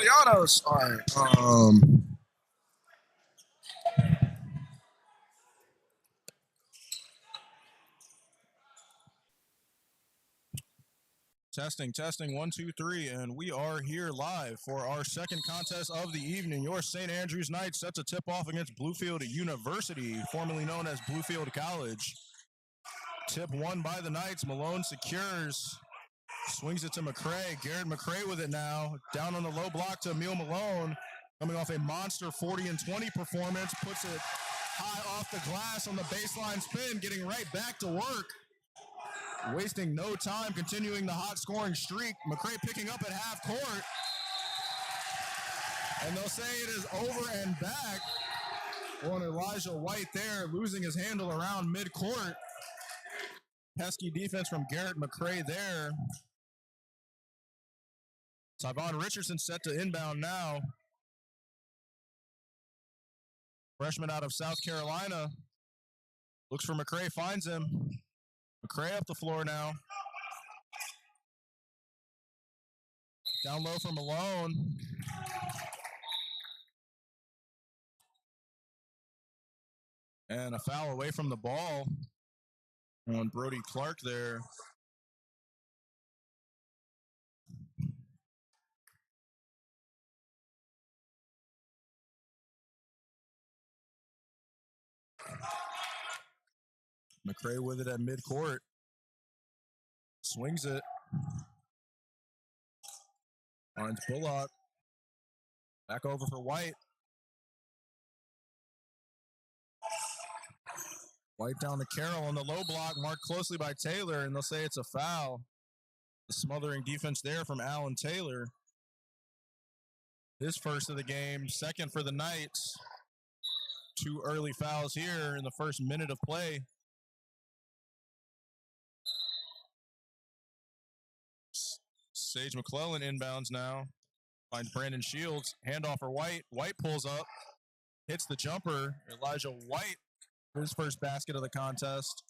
y'all know, all right. Testing, 1, 2, 3, and we are here live for our second contest of the evening. Your St. Andrews Knights set to tip off against Bluefield University, formerly known as Bluefield College. Tip won by the Knights. Malone secures, swings it to McCray. Garrett McCray with it now. Down on the low block to Emil Malone, coming off a monster 40 and 20 performance. Puts it high off the glass on the baseline spin, getting right back to work. Wasting no time, continuing the hot scoring streak. McCray picking up at half court. And they'll say it is over and back on Elijah White there, losing his handle around mid-court. Pesky defense from Garrett McCray there. Tyvon Richardson set to inbound now. Freshman out of South Carolina. Looks for McCray, finds him. McCray up the floor now. Down low for Malone. And a foul away from the ball on Brody Clark there. McCray with it at midcourt. Swings it. Finds Bullock. Back over for White. White down to Carroll on the low block, marked closely by Taylor, and they'll say it's a foul. The smothering defense there from Alan Taylor. His first of the game, second for the Knights. 2 early fouls here in the first minute of play. Sage McClellan inbounds now. Finds Brandon Shields. Handoff for White. White pulls up. Hits the jumper. Elijah White, his first basket of the contest.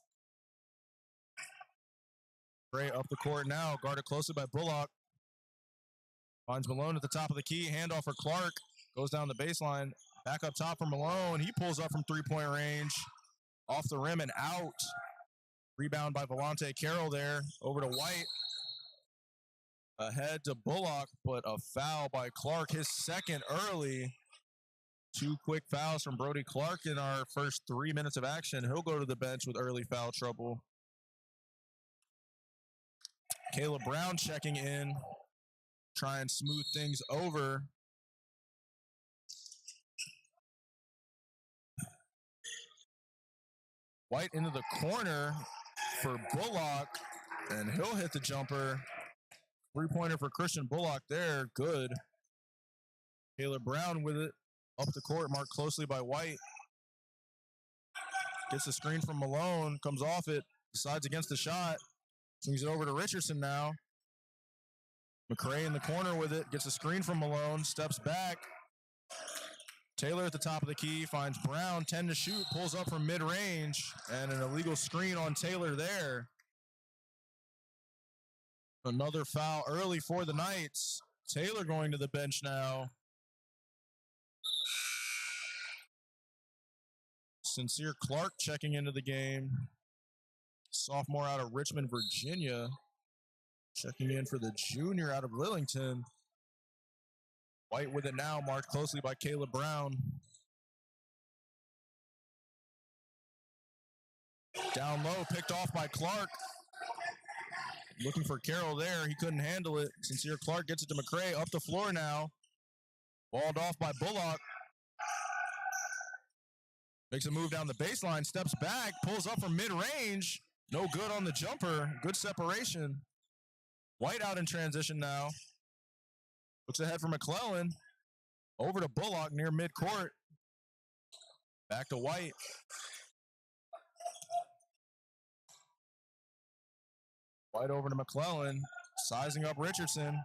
Gray up the court now. Guarded closely by Bullock. Finds Malone at the top of the key. Handoff for Clark. Goes down the baseline. Back up top for Malone. He pulls up from three-point range. Off the rim and out. Rebound by Volante Carroll there. Over to White. Ahead to Bullock, but a foul by Clark, his second early. 2 quick fouls from Brody Clark in our first 3 minutes of action. He'll go to the bench with early foul trouble. Caleb Brown checking in. Try and smooth things over. White into the corner for Bullock, and he'll hit the jumper. 3-pointer for Christian Bullock there. Good. Caleb Brown with it. Up the court, marked closely by White. Gets the screen from Malone. Comes off it. Decides against the shot. Swings it over to Richardson now. McCray in the corner with it. Gets a screen from Malone. Steps back. Taylor at the top of the key. Finds Brown. 10 to shoot. Pulls up from mid-range. And an illegal screen on Taylor there. Another foul early for the Knights. Taylor going to the bench now. Sincere Clark checking into the game. Sophomore out of Richmond, Virginia. Checking in for the junior out of Lillington. White with it now, marked closely by Caleb Brown. Down low, picked off by Clark. Looking for Carroll there. He couldn't handle it. Sincere Clark gets it to McCray. Up the floor now. Balled off by Bullock. Makes a move down the baseline. Steps back. Pulls up from mid-range. No good on the jumper. Good separation. White out in transition now. Looks ahead for McClellan. Over to Bullock near midcourt. Back to White. White over to McClellan, sizing up Richardson.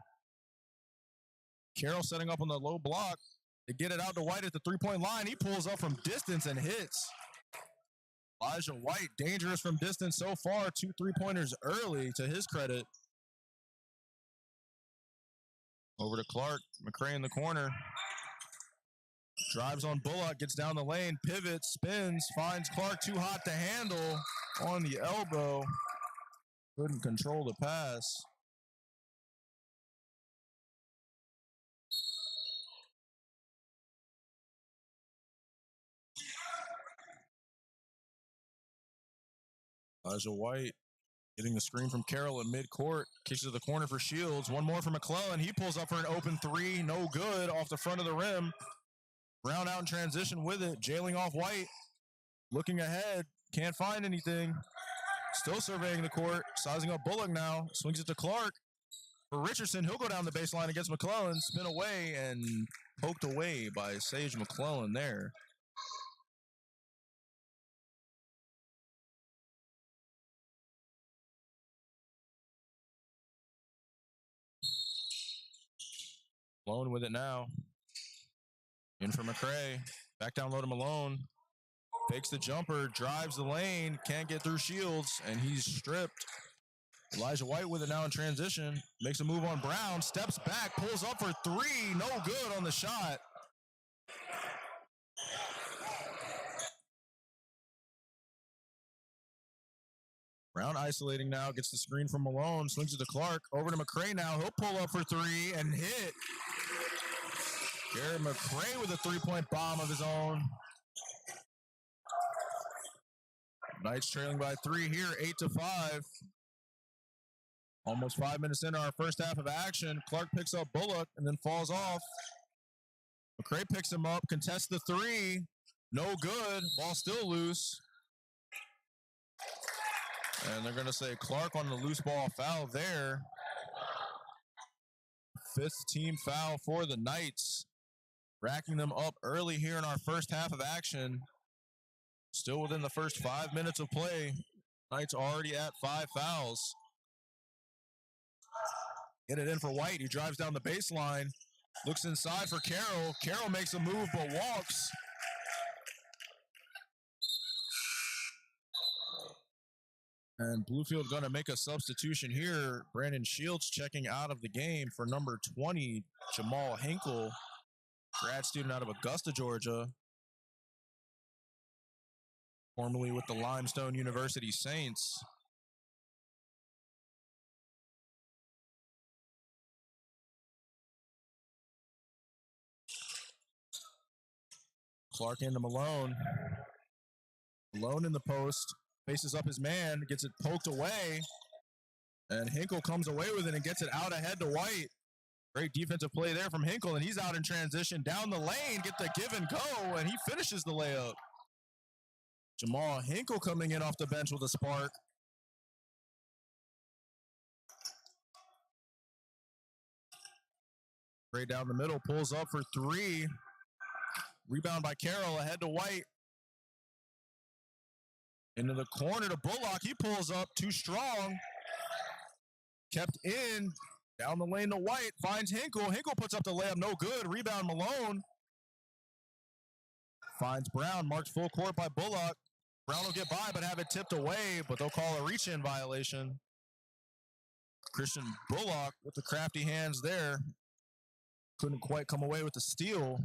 Carroll setting up on the low block. They get it out to White at the three-point line. He pulls up from distance and hits. Elijah White, dangerous from distance so far. 2 3-pointers early, to his credit. Over to Clark. McCray in the corner. Drives on Bullock, gets down the lane, pivots, spins, finds Clark too hot to handle on the elbow. Couldn't control the pass. Elijah White getting the screen from Carroll in midcourt. Kicks to the corner for Shields. One more for McClellan. He pulls up for an open three. No good off the front of the rim. Brown out in transition with it. Jailing off White. Looking ahead. Can't find anything. Still surveying the court. Sizing up Bullock now. Swings it to Clark. For Richardson, he'll go down the baseline against McClellan. Spin away and poked away by Sage McClellan there. Malone with it now. In for McCray. Back down low to Malone. Fakes the jumper, drives the lane, can't get through Shields, and he's stripped. Elijah White with it now in transition. Makes a move on Brown, steps back, pulls up for three. No good on the shot. Brown isolating now, gets the screen from Malone, swings it to Clark. Over to McCray now. He'll pull up for three and hit. Garrett McCray with a three-point bomb of his own. Knights trailing by three here, 8-5. Almost 5 minutes into our first half of action. Clark picks up Bullock and then falls off. McCray picks him up, contests the three. No good. Ball still loose. And they're going to say Clark on the loose ball foul there. Fifth team foul for the Knights. Racking them up early here in our first half of action. Still within the first 5 minutes of play. Knights already at 5 fouls. Get it in for White. He drives down the baseline. Looks inside for Carroll. Carroll makes a move but walks. And Bluefield going to make a substitution here. Brandon Shields checking out of the game for number 20, Jamal Hinkle, grad student out of Augusta, Georgia. Formerly with the Limestone University Saints. Clark into Malone. Malone in the post. Faces up his man. Gets it poked away. And Hinkle comes away with it and gets it out ahead to White. Great defensive play there from Hinkle. And he's out in transition. Down the lane. Get the give and go. And he finishes the layup. Jamal Hinkle coming in off the bench with a spark. Right down the middle, pulls up for three. Rebound by Carroll, ahead to White. Into the corner to Bullock. He pulls up, too strong. Kept in, down the lane to White. Finds Hinkle. Hinkle puts up the layup, no good. Rebound Malone. Finds Brown, marked full court by Bullock. Brown will get by, but have it tipped away, but they'll call a reach-in violation. Christian Bullock with the crafty hands there. Couldn't quite come away with the steal.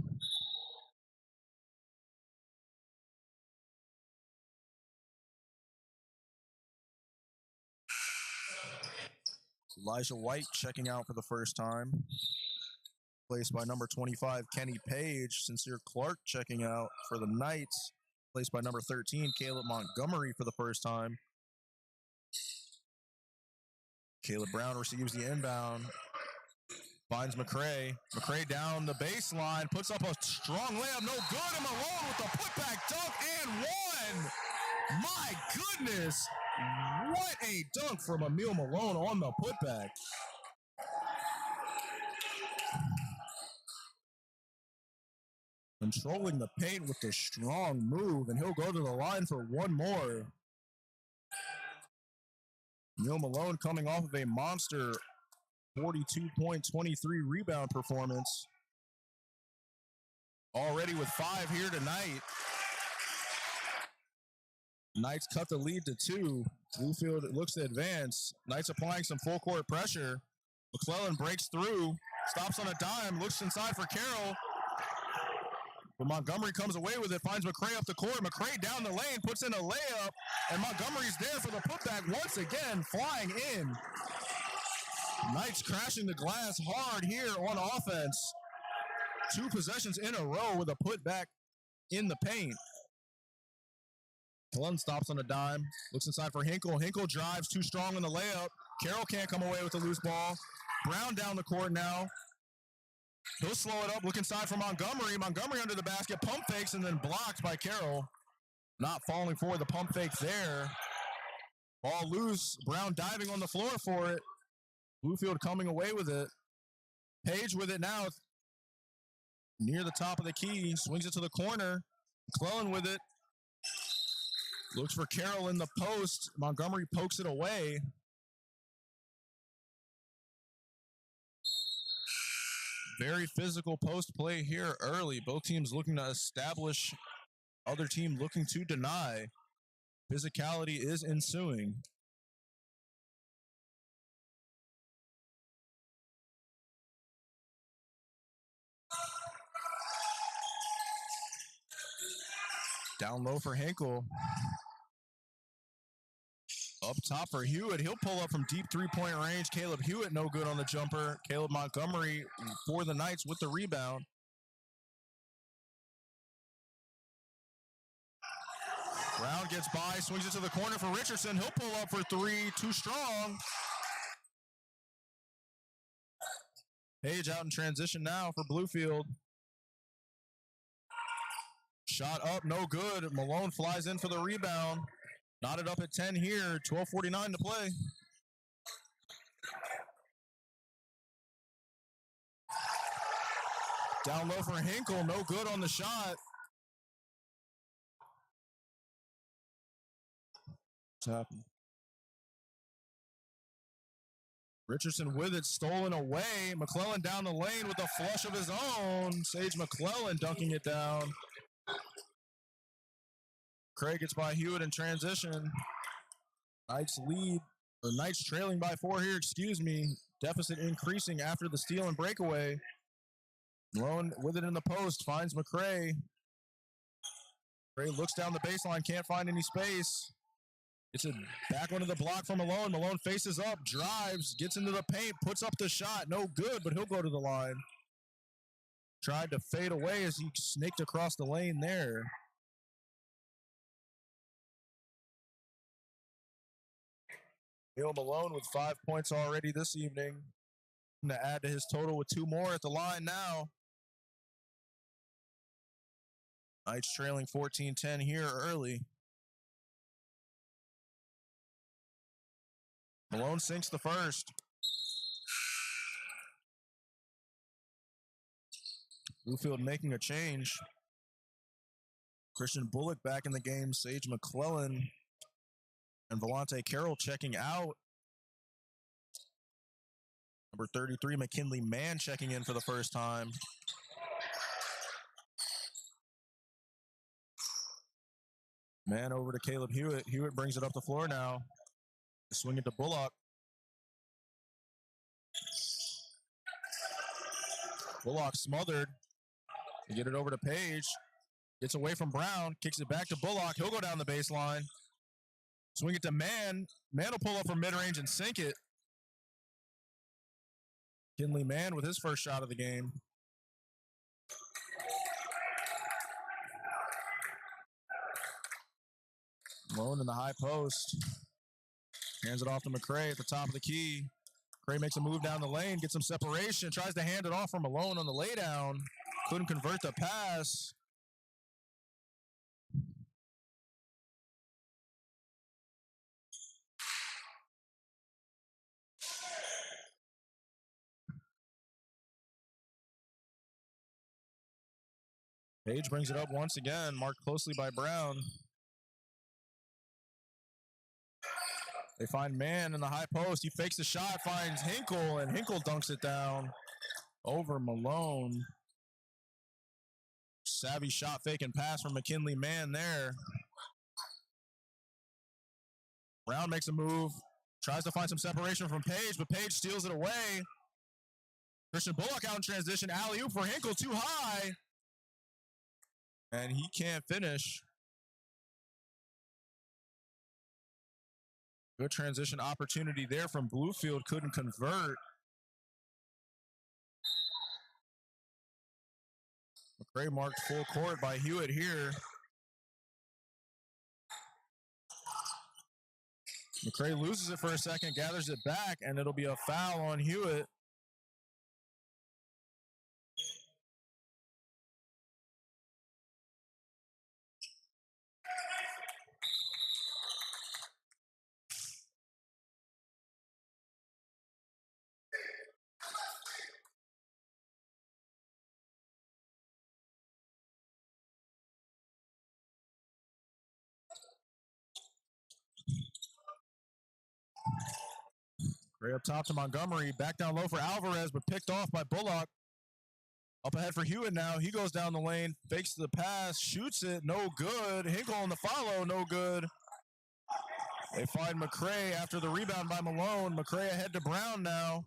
Elijah White checking out for the first time. Placed by number 25, Kenny Page. Sincere Clark checking out for the Knights. Placed by number 13, Caleb Montgomery for the first time. Caleb Brown receives the inbound. Finds McCray. McCray down the baseline. Puts up a strong layup. No good. And Malone with the putback dunk and one. My goodness. What a dunk from Emil Malone on the putback. Controlling the paint with a strong move, and he'll go to the line for one more. Emil Malone coming off of a monster 42-point, 23-rebound performance. Already with 5 here tonight. Knights cut the lead to 2. Bluefield looks to advance. Knights applying some full court pressure. McClellan breaks through. Stops on a dime, looks inside for Carroll. But Montgomery comes away with it, finds McCray up the court. McCray down the lane, puts in a layup, and Montgomery's there for the putback once again, flying in. Knights crashing the glass hard here on offense. 2 possessions in a row with a putback in the paint. Cullen stops on a dime, looks inside for Hinkle. Hinkle drives too strong on the layup. Carroll can't come away with the loose ball. Brown down the court now. He'll slow it up, look inside for Montgomery. Montgomery under the basket, pump fakes, and then blocked by Carroll. Not falling for the pump fake there. Ball loose. Brown diving on the floor for it. Bluefield coming away with it. Page with it now. Near the top of the key. Swings it to the corner. McClellan with it. Looks for Carroll in the post. Montgomery pokes it away. Very physical post play here early. Both teams looking to establish, other team looking to deny. Physicality is ensuing. Down low for Hinkle. Up top for Hewitt. He'll pull up from deep three-point range. Caleb Hewitt no good on the jumper. Caleb Montgomery for the Knights with the rebound. Brown gets by, swings it to the corner for Richardson. He'll pull up for 3, too strong. Page out in transition now for Bluefield. Shot up, no good. Malone flies in for the rebound. Knotted up at 10 here, 12:49 to play. Down low for Hinkle, no good on the shot. What's happened? Richardson with it, stolen away. McClellan down the lane with a flush of his own. Sage McClellan dunking it down. Craig gets by Hewitt in transition. Knights lead, or Knights trailing by 4 here, excuse me. Deficit increasing after the steal and breakaway. Malone with it in the post, finds McCray. McCray looks down the baseline, can't find any space. Gets it back onto the block from Malone. Malone faces up, drives, gets into the paint, puts up the shot. No good, but he'll go to the line. Tried to fade away as he snaked across the lane there. Neil Malone with 5 points already this evening. To add to his total with 2 more at the line now. Knights trailing 14-10 here early. Malone sinks the first. Bluefield making a change. Christian Bullock back in the game. Sage McClellan and Volante Carroll checking out. Number 33, McKinley Mann checking in for the first time. Mann over to Caleb Hewitt. Hewitt brings it up the floor now. Swing it to Bullock. Bullock smothered. They get it over to Page. Gets away from Brown. Kicks it back to Bullock. He'll go down the baseline. Swing it to Mann. Mann will pull up from mid-range and sink it. Kinley Mann with his first shot of the game. Malone in the high post. Hands it off to McCray at the top of the key. McCray makes a move down the lane, gets some separation, tries to hand it off from Malone on the laydown. Couldn't convert the pass. Page brings it up once again, marked closely by Brown. They find Mann in the high post. He fakes the shot, finds Hinkle, and Hinkle dunks it down over Malone. Savvy shot fake and pass from McKinley Mann there. Brown makes a move, tries to find some separation from Page, but Page steals it away. Christian Bullock out in transition. Alley-oop for Hinkle, too high. And he can't finish. Good transition opportunity there from Bluefield. Couldn't convert. McCray marked full court by Hewitt here. McCray loses it for a second, gathers it back, and it'll be a foul on Hewitt. Gray up top to Montgomery. Back down low for Alvarez, but picked off by Bullock. Up ahead for Hewitt now. He goes down the lane, fakes the pass, shoots it, no good. Hinkle on the follow, no good. They find McCray after the rebound by Malone. McCray ahead to Brown now.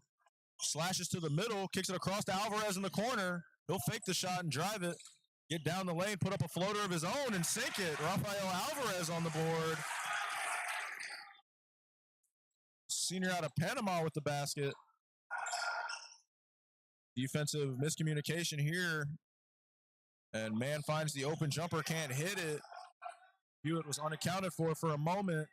Slashes to the middle, kicks it across to Alvarez in the corner. He'll fake the shot and drive it. Get down the lane, put up a floater of his own and sink it. Rafael Alvarez on the board. Senior out of Panama with the basket. Defensive miscommunication here. And man finds the open jumper, can't hit it. Hewitt was unaccounted for a moment.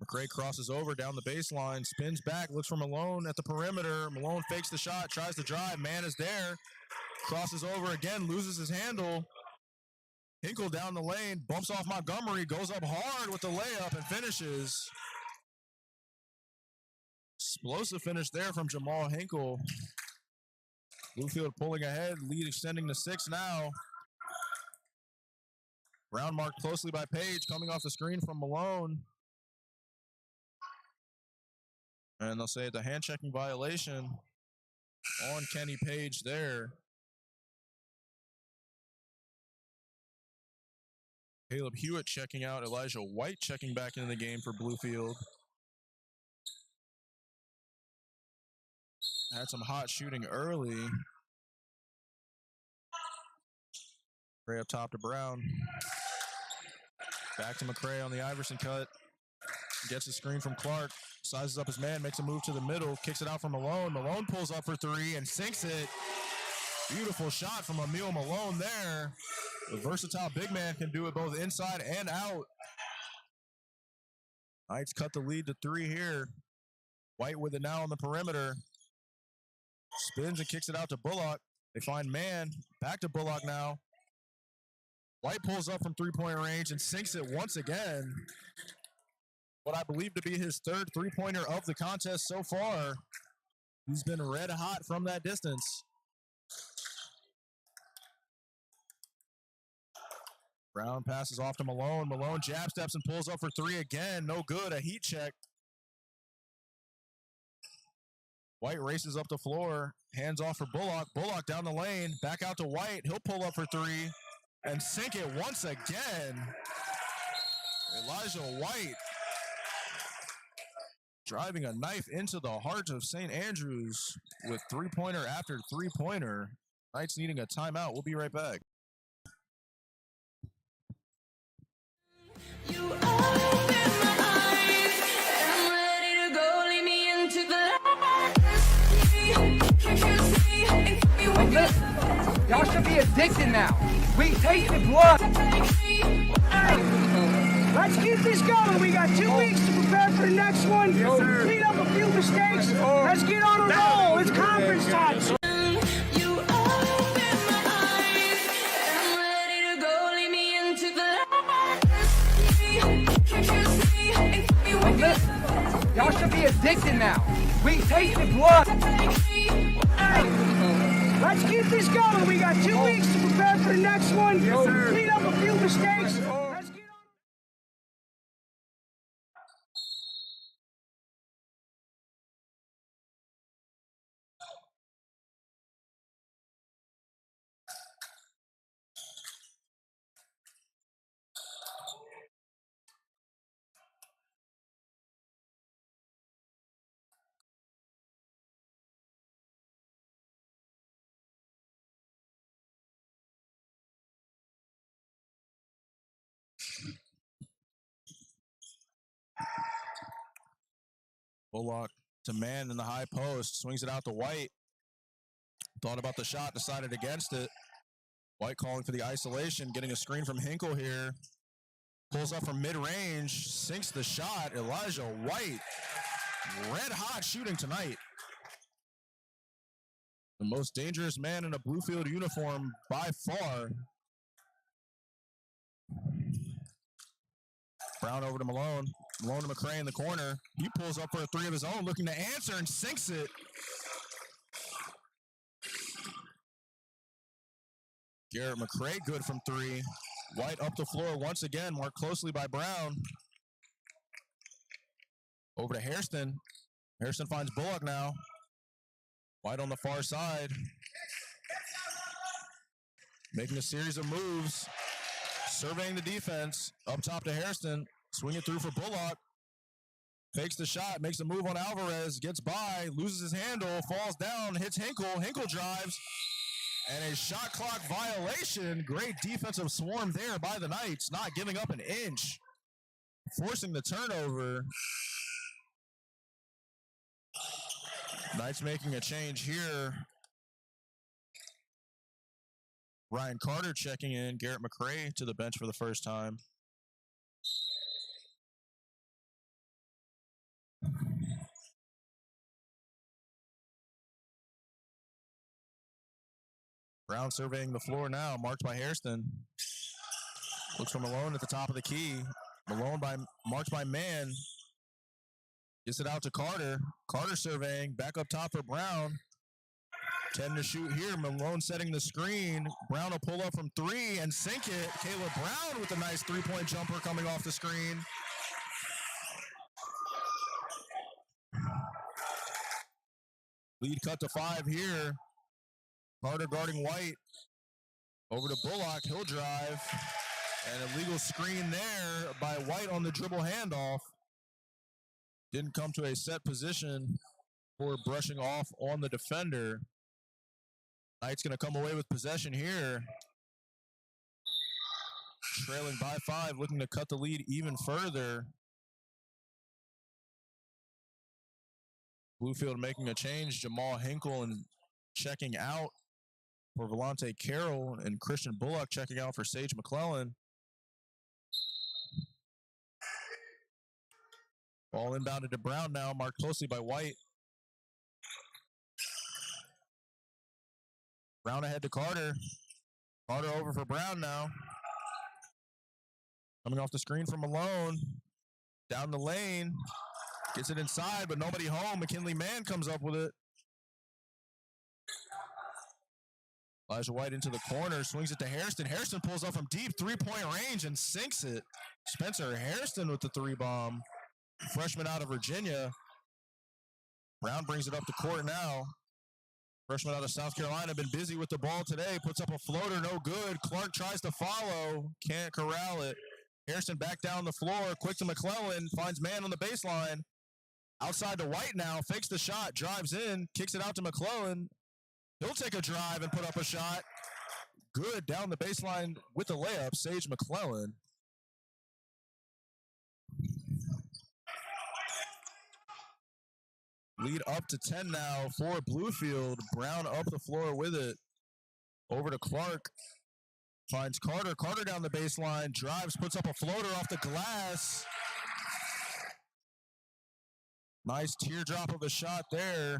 McCray crosses over down the baseline, spins back, looks for Malone at the perimeter. Malone fakes the shot, tries to drive. Man is there. Crosses over again, loses his handle. Hinkle down the lane, bumps off Montgomery, goes up hard with the layup and finishes. Explosive finish there from Jamal Hinkle. Bluefield pulling ahead, lead extending to 6 now. Brown marked closely by Page, coming off the screen from Malone. And they'll say it's a hand-checking violation on Kenny Page there. Caleb Hewitt checking out. Elijah White checking back into the game for Bluefield. Had some hot shooting early. McCray up top to Brown. Back to McCray on the Iverson cut. Gets the screen from Clark. Sizes up his man, makes a move to the middle, kicks it out for Malone. Malone pulls up for 3 and sinks it. Beautiful shot from Emil Malone there. The versatile big man can do it both inside and out. Knights cut the lead to 3 here. White with it now on the perimeter. Spins and kicks it out to Bullock. They find man. Back to Bullock now. White pulls up from three-point range and sinks it once again. What I believe to be his 3rd three-pointer of the contest so far. He's been red hot from that distance. Brown passes off to Malone. Malone jab steps and pulls up for 3 again. No good. A heat check. White races up the floor. Hands off for Bullock. Bullock down the lane. Back out to White. He'll pull up for 3 and sink it once again. Elijah White driving a knife into the heart of St. Andrews with three-pointer after three-pointer. Knights needing a timeout. We'll be right back. You open my eyes, and I'm ready to go. Lead me into the light. Y'all should be addicted now. We tasted blood. Let's keep this going. We got 2 weeks to prepare for the next one. Clean up a few mistakes. Let's get on a roll. It's conference time. You open my eyes, and I'm ready to go. Lead me into the light. Y'all should be addicted now. We tasted blood. Let's keep this going. We got 2 weeks to prepare for the next one. Clean up a few mistakes. Let's get on. Bullock to man in the high post. Swings it out to White. Thought about the shot, decided against it. White calling for the isolation, getting a screen from Hinkle here. Pulls up from mid-range, sinks the shot. Elijah White, red hot shooting tonight. The most dangerous man in a Bluefield uniform by far. Brown over to Malone. Malone to McCray in the corner. He pulls up for a three of his own, looking to answer and sinks it. Garrett McCray good from three. White up the floor once again, marked closely by Brown. Over to Hairston. Hairston finds Bullock now. White on the far side. Making a series of moves. Surveying the defense. Up top to Hairston. Swing it through for Bullock. Fakes the shot. Makes a move on Alvarez. Gets by. Loses his handle. Falls down. Hits Hinkle. Hinkle drives. And a shot clock violation. Great defensive swarm there by the Knights. Not giving up an inch. Forcing the turnover. Knights making a change here. Ryan Carter checking in. Garrett McCray to the bench for the first time. Brown surveying the floor now, marked by Hairston. Looks for Malone at the top of the key. Malone marked by Mann. Gets it out to Carter. Carter surveying, back up top for Brown. 10 to shoot here. Malone setting the screen. Brown will pull up from three and sink it. Caleb Brown with a nice three-point jumper coming off the screen. Lead cut to 5 here. Carter guarding White. Over to Bullock. He'll drive. And a legal screen there by White on the dribble handoff. Didn't come to a set position for brushing off on the defender. Knight's going to come away with possession here. Trailing by 5, looking to cut the lead even further. Bluefield making a change. Jamal Hinkle and checking out for Volante Carroll, and Christian Bullock checking out for Sage McClellan. Ball inbounded to Brown now, marked closely by White. Brown ahead to Carter. Carter over for Brown now. Coming off the screen from Malone. Down the lane. Gets it inside, but nobody home. McKinley Mann comes up with it. Elijah White into the corner, swings it to Hairston. Hairston pulls up from deep three-point range and sinks it. Spencer Hairston with the three bomb. Freshman out of Virginia. Brown brings it up to court now. Freshman out of South Carolina, been busy with the ball today. Puts up a floater, no good. Clark tries to follow, can't corral it. Hairston back down the floor, quick to McClellan, finds Mann on the baseline. Outside to White now, fakes the shot, drives in, kicks it out to McClellan. He'll take a drive and put up a shot. Good down the baseline with the layup, Sage McClellan. Lead up to 10 now for Bluefield. Brown up the floor with it. Over to Clark. Finds Carter. Carter down the baseline. Drives, puts up a floater off the glass. Nice teardrop of a shot there.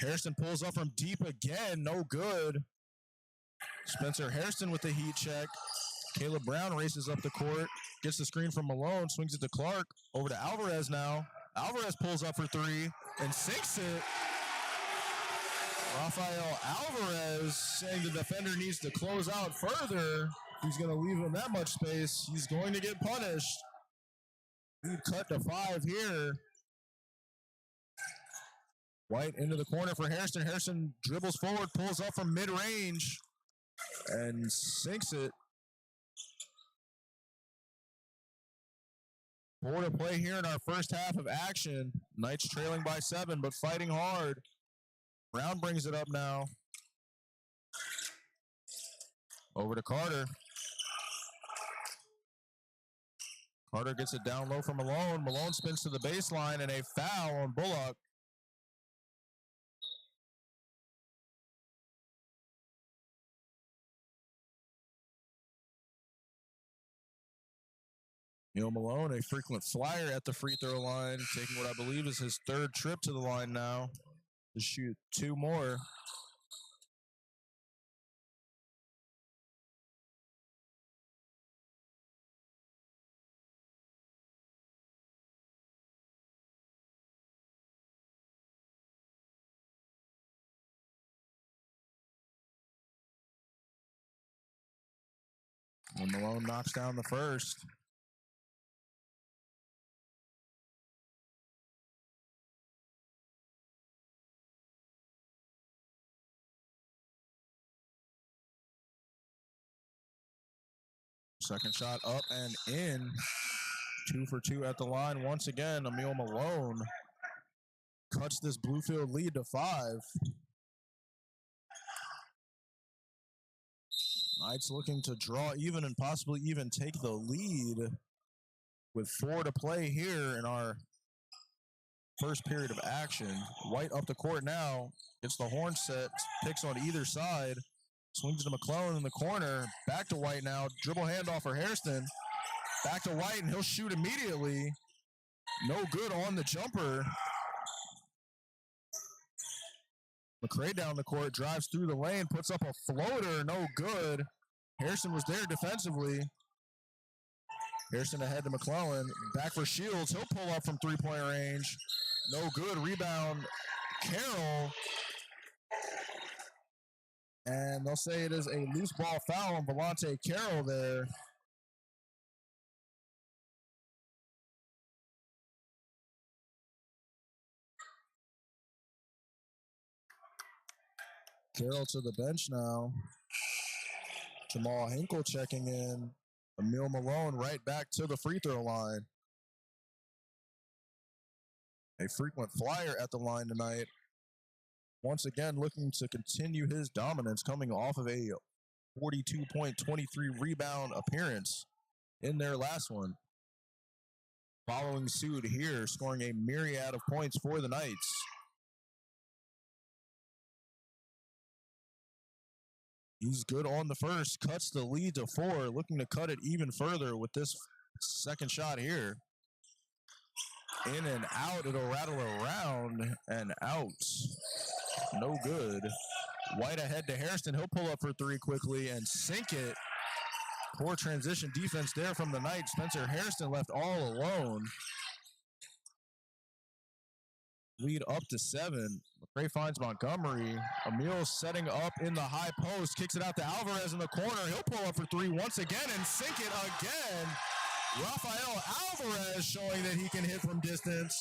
Hairston pulls up from deep again. No good. Spencer Hairston with the heat check. Caleb Brown races up the court. Gets the screen from Malone. Swings it to Clark. Over to Alvarez now. Alvarez pulls up for three and sinks it. Rafael Alvarez saying the defender needs to close out further. He's going to leave him that much space. He's going to get punished. Lead cut to 5 here. White into the corner for Hairston. Hairston dribbles forward, pulls up from mid-range, and sinks it. 4 to play here in our first half of action. Knights trailing by 7, but fighting hard. Brown brings it up now. Over to Carter. Carter gets it down low for Malone. Malone spins to the baseline, and a foul on Bullock. Neil Malone, a frequent flyer at the free throw line, taking what I believe is his third trip to the line now to shoot two more. And Malone knocks down the first. Second shot up and in. 2 for 2 at the line. Once again, Emil Malone cuts this Bluefield lead to 5. Knights looking to draw even and possibly even take the lead with 4 to play here in our first period of action. White up the court now, gets the horn set, picks on either side, swings to McClellan in the corner, back to White now, dribble handoff for Hairston, back to White, and he'll shoot immediately. No good on the jumper. McCray down the court, drives through the lane, puts up a floater, no good. Harrison was there defensively. Harrison ahead to McClellan, back for Shields. He'll pull up from three-point range. No good. Rebound, Carroll. And they'll say it is a loose ball foul on Volante Carroll there. Carroll to the bench now. Jamal Hinkle checking in. Emil Malone right back to the free throw line. A frequent flyer at the line tonight. Once again, looking to continue his dominance, coming off of a 42-point, 23-rebound appearance in their last one. Following suit here, scoring a myriad of points for the Knights. He's good on the first, cuts the lead to 4, looking to cut it even further with this second shot here. In and out, it'll rattle around and out. No good. White ahead to Hairston. He'll pull up for 3 quickly and sink it. Poor transition defense there from the Knights. Spencer Hairston left all alone. Lead up to 7. McCray finds Montgomery. Emil setting up in the high post. Kicks it out to Alvarez in the corner. He'll pull up for 3 once again and sink it again. Rafael Alvarez showing that he can hit from distance.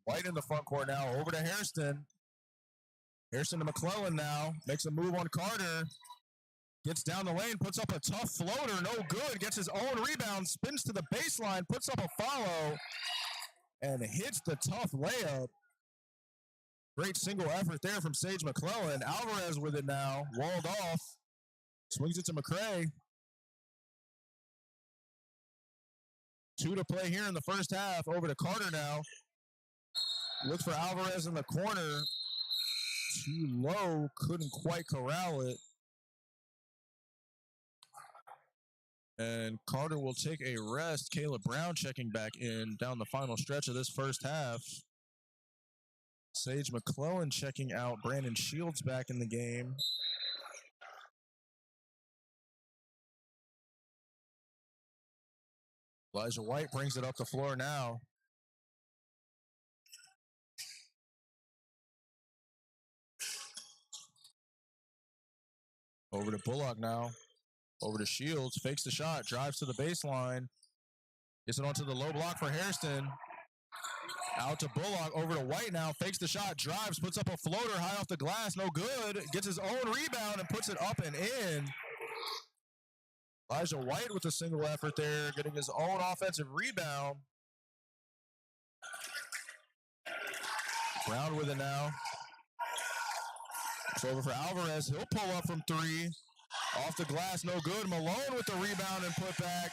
White in the front court now. Over to Hairston. Hairston to McClellan now. Makes a move on Carter. Gets down the lane, puts up a tough floater, no good. Gets his own rebound, spins to the baseline, puts up a follow, and hits the tough layup. Great single effort there from Sage McClellan. Alvarez with it now, walled off. Swings it to McCray. 2 to play here in the first half. Over to Carter now. Looks for Alvarez in the corner. Too low, couldn't quite corral it. And Carter will take a rest. Caleb Brown checking back in down the final stretch of this first half. Sage McClellan checking out. Brandon Shields back in the game. Elijah White brings it up the floor now. Over to Bullock now. Over to Shields, fakes the shot, drives to the baseline. Gets it onto the low block for Hairston. Out to Bullock, over to White now, fakes the shot, drives, puts up a floater high off the glass, no good. Gets his own rebound and puts it up and in. Elijah White with a single effort there, getting his own offensive rebound. Brown with it now. It's over for Alvarez. He'll pull up from 3. Off the glass, no good. Malone with the rebound and put back.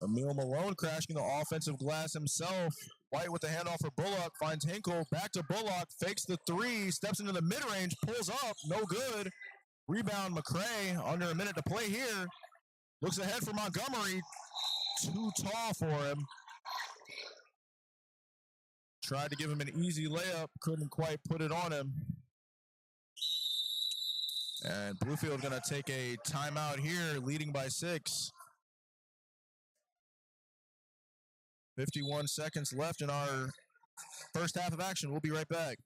Emil Malone crashing the offensive glass himself. White with the handoff for Bullock, finds Hinkle, back to Bullock, fakes the three, steps into the mid-range, pulls up, no good. Rebound McCray, under a minute to play here. Looks ahead for Montgomery, too tall for him. Tried to give him an easy layup, couldn't quite put it on him. And Bluefield gonna take a timeout here, leading by 6. 51 seconds left in our first half of action. We'll be right back.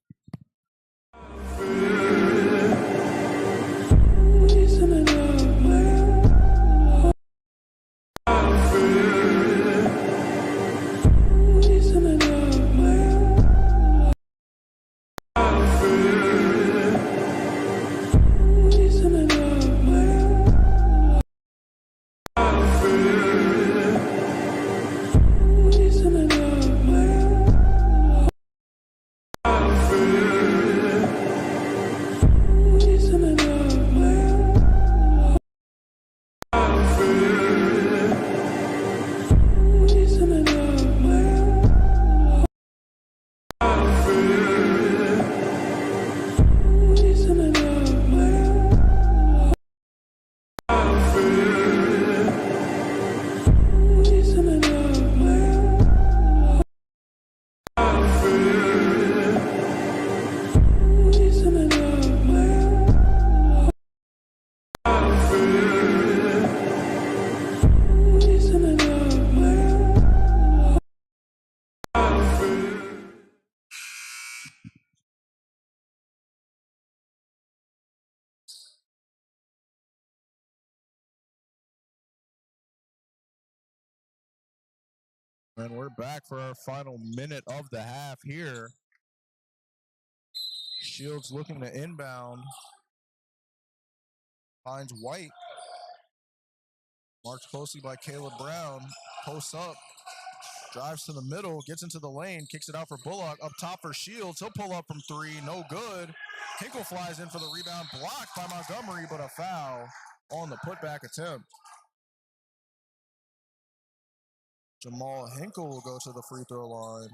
And we're back for our final minute of the half here. Shields looking to inbound. Finds White. Marked closely by Caleb Brown. Posts up. Drives to the middle. Gets into the lane. Kicks it out for Bullock. Up top for Shields. He'll pull up from 3. No good. Hinkle flies in for the rebound. Blocked by Montgomery, but a foul on the putback attempt. Jamal Hinkle will go to the free throw line.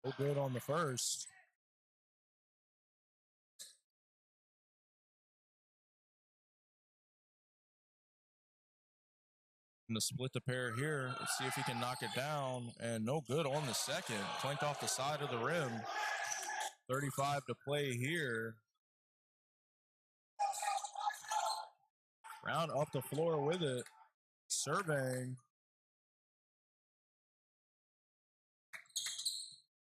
No good on the first. And to split the pair here, let's see if he can knock it down. And no good on the second. Clanked off the side of the rim. 35 to play here. Brown up the floor with it. Surveying.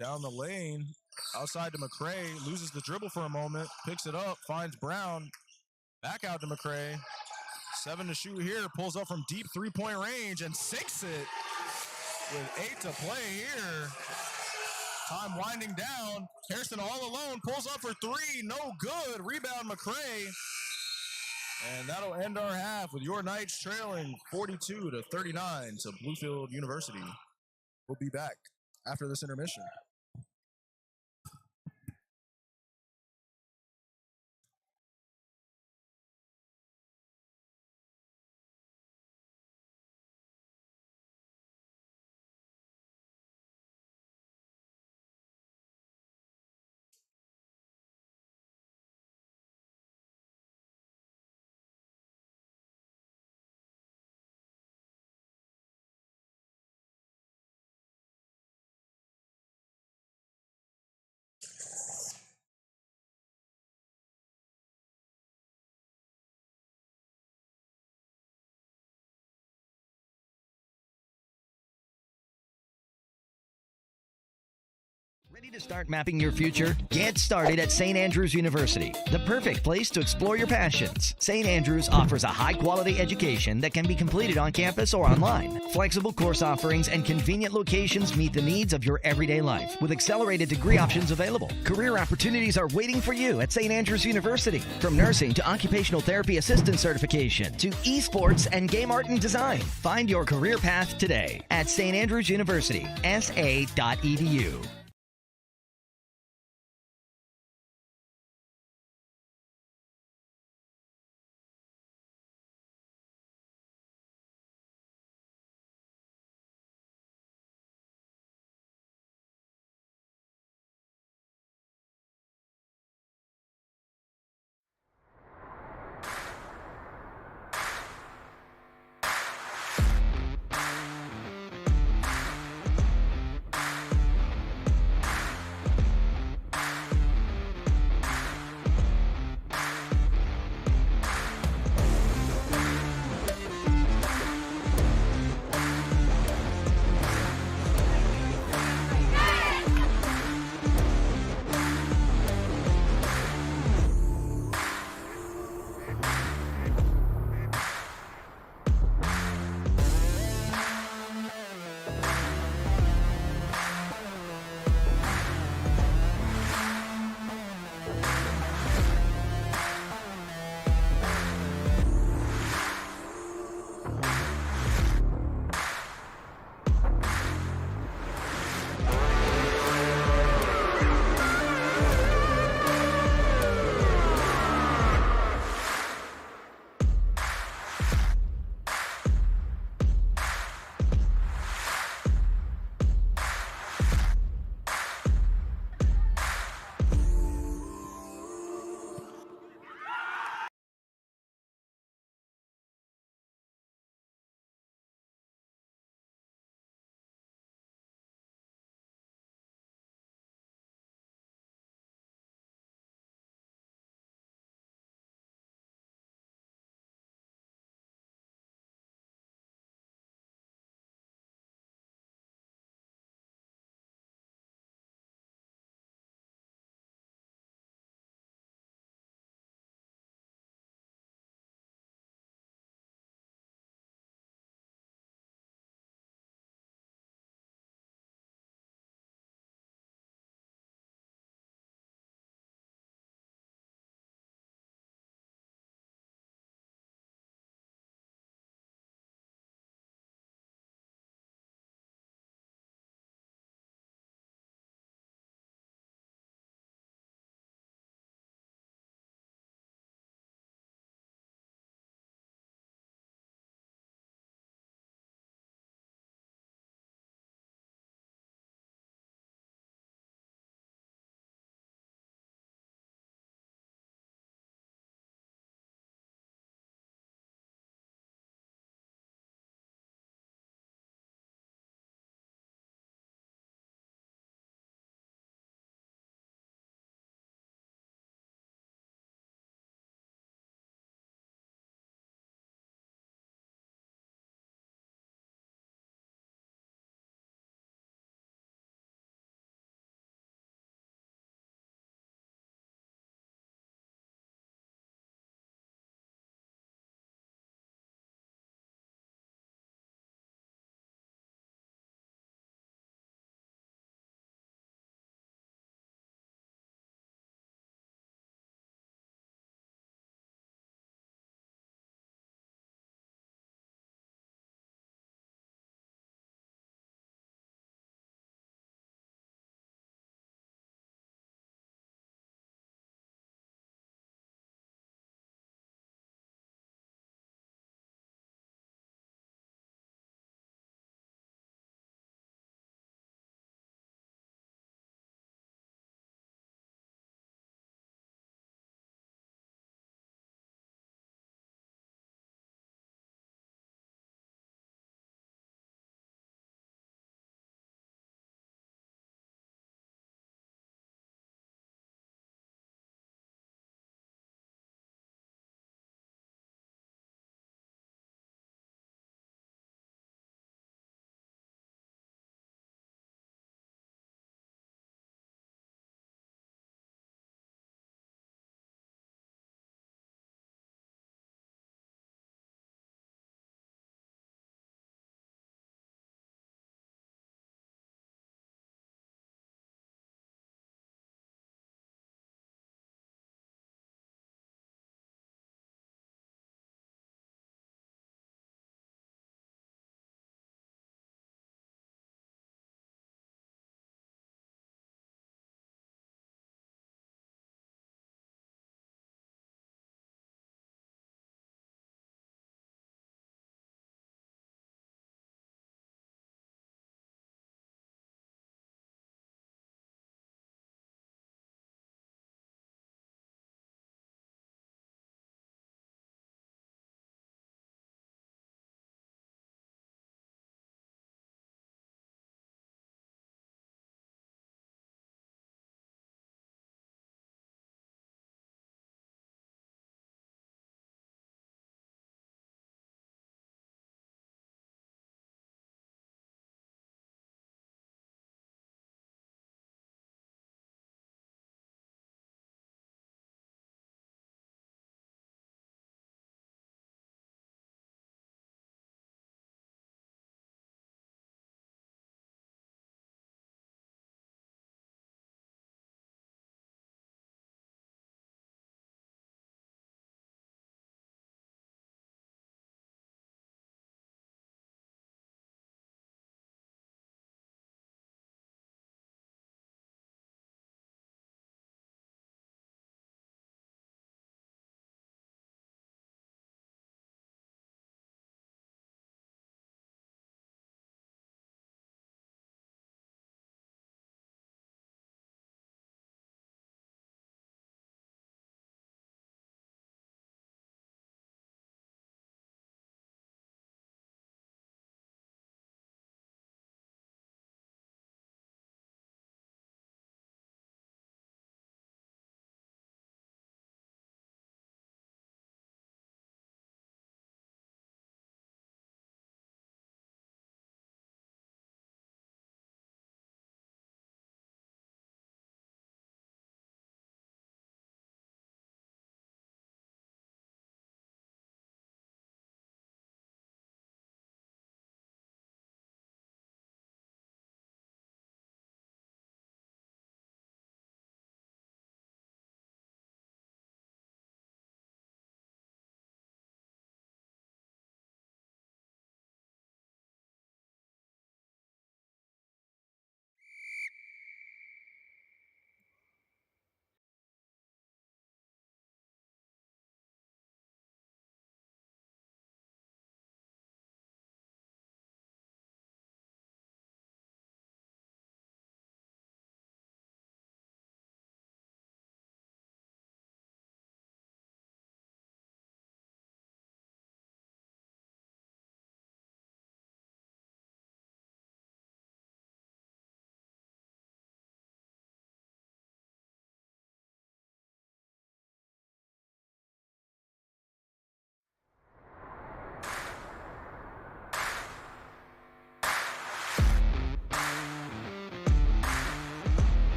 Down the lane. Outside to McCray. Loses the dribble for a moment. Picks it up. Finds Brown. Back out to McCray. 7 to shoot here. Pulls up from deep three-point range and sinks it with 8 to play here. Time winding down. Harrison all alone. Pulls up for 3. No good. Rebound McCray. And that'll end our half with your Knights trailing 42 to 39 to Bluefield University. We'll be back after this intermission. Ready to start mapping your future? Get started at St. Andrews University, the perfect place to explore your passions. St. Andrews offers a high-quality education that can be completed on campus or online. Flexible course offerings and convenient locations meet the needs of your everyday life, with accelerated degree options available. Career opportunities are waiting for you at St. Andrews University. From nursing to occupational therapy assistant certification to esports and game art and design. Find your career path today at St. Andrews University, sa.edu.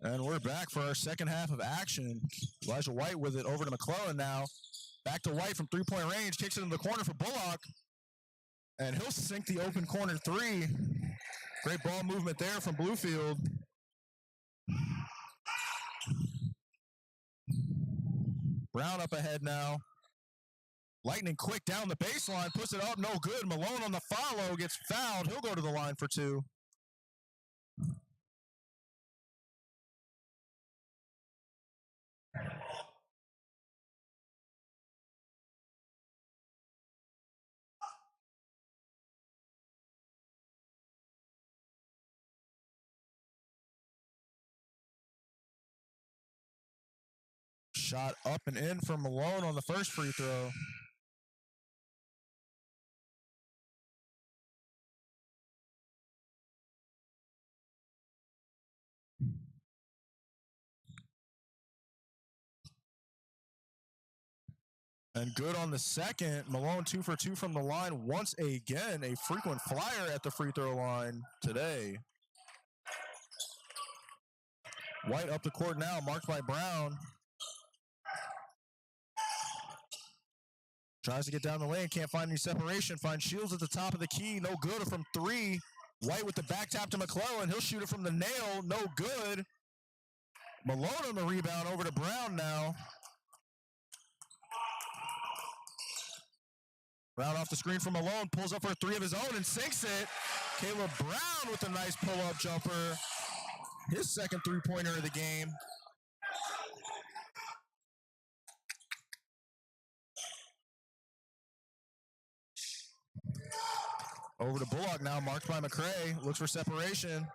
And we're back for our second half of action. Elijah White with it over to McClellan now. Back to White from three-point range. Kicks it in the corner for Bullock. And he'll sink the open corner three. Great ball movement there from Bluefield. Brown up ahead now. Lightning quick down the baseline. Puts it up. No good. Malone on the follow. Gets fouled. He'll go to the line for two. Shot up and in from Malone on the first free throw. And good on the second. Malone 2 for 2 from the line. Once again, a frequent flyer at the free throw line today. White up the court now, marked by Brown. Tries to get down the lane, can't find any separation. Finds Shields at the top of the key, no good from three. White with the back tap to McClellan. He'll shoot it from the nail, no good. Malone on the rebound, over to Brown now. Brown off the screen from Malone, pulls up for a three of his own and sinks it. Caleb Brown with a nice pull-up jumper. His second three-pointer of the game. Over to Bullock now, marked by McCray. Looks for separation.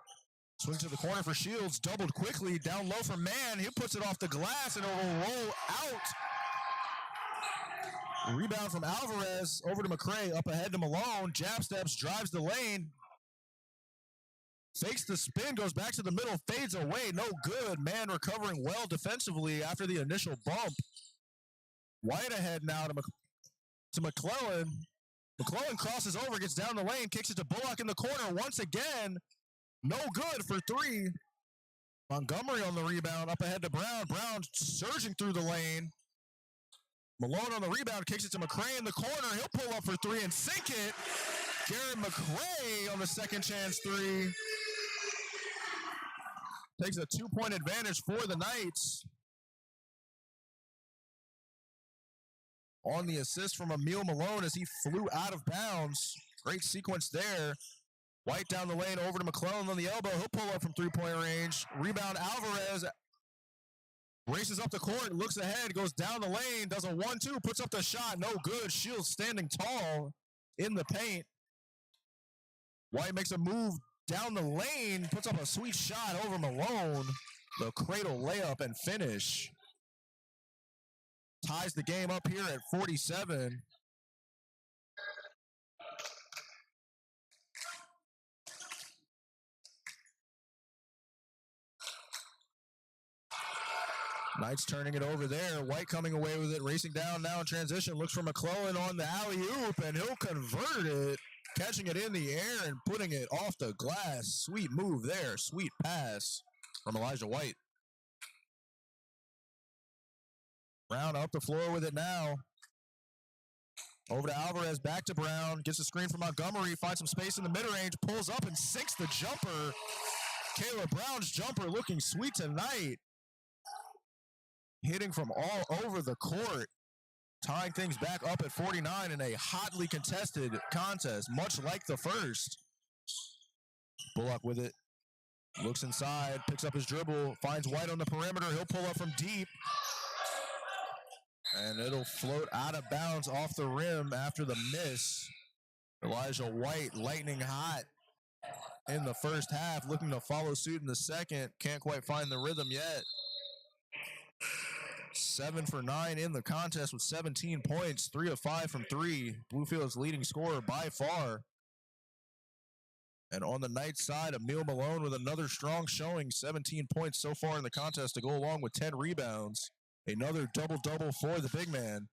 Swings to the corner for Shields. Doubled quickly. Down low for Mann. He puts it off the glass and it will roll out. Rebound from Alvarez. Over to McCray. Up ahead to Malone. Jab steps. Drives the lane. Fakes the spin. Goes back to the middle. Fades away. No good. Mann recovering well defensively after the initial bump. White ahead now to McClellan. McClellan crosses over, gets down the lane, kicks it to Bullock in the corner once again. No good for three. Montgomery on the rebound, up ahead to Brown. Brown surging through the lane. Malone on the rebound, kicks it to McCray in the corner. He'll pull up for three and sink it. Garrett McCray on the second chance three. Takes a 2-point advantage for the Knights. On the assist from Emil Malone as he flew out of bounds. Great sequence there. White down the lane over to McClellan on the elbow. He'll pull up from three-point range. Rebound Alvarez. Races up the court, looks ahead, goes down the lane, does a 1-2, puts up the shot. No good. Shields standing tall in the paint. White makes a move down the lane, puts up a sweet shot over Malone. The cradle layup and finish. Ties the game up here at 47. Knights turning it over there. White coming away with it, racing down now in transition. Looks for McClellan on the alley-oop, and he'll convert it. Catching it in the air and putting it off the glass. Sweet move there. Sweet pass from Elijah White. Brown up the floor with it now. Over to Alvarez, back to Brown. Gets a screen from Montgomery, finds some space in the mid-range, pulls up and sinks the jumper. Caleb Brown's jumper looking sweet tonight. Hitting from all over the court. Tying things back up at 49 in a hotly contested contest, much like the first. Bullock with it. Looks inside, picks up his dribble, finds White on the perimeter. He'll pull up from deep. And it'll float out of bounds off the rim after the miss. Elijah White, lightning hot in the first half, looking to follow suit in the second. Can't quite find the rhythm yet. 7 for 9 in the contest with 17 points, 3 of 5 from three. Bluefield's leading scorer by far. And on the Knights side, Emil Malone with another strong showing, 17 points so far in the contest to go along with 10 rebounds. Another double-double for the big man.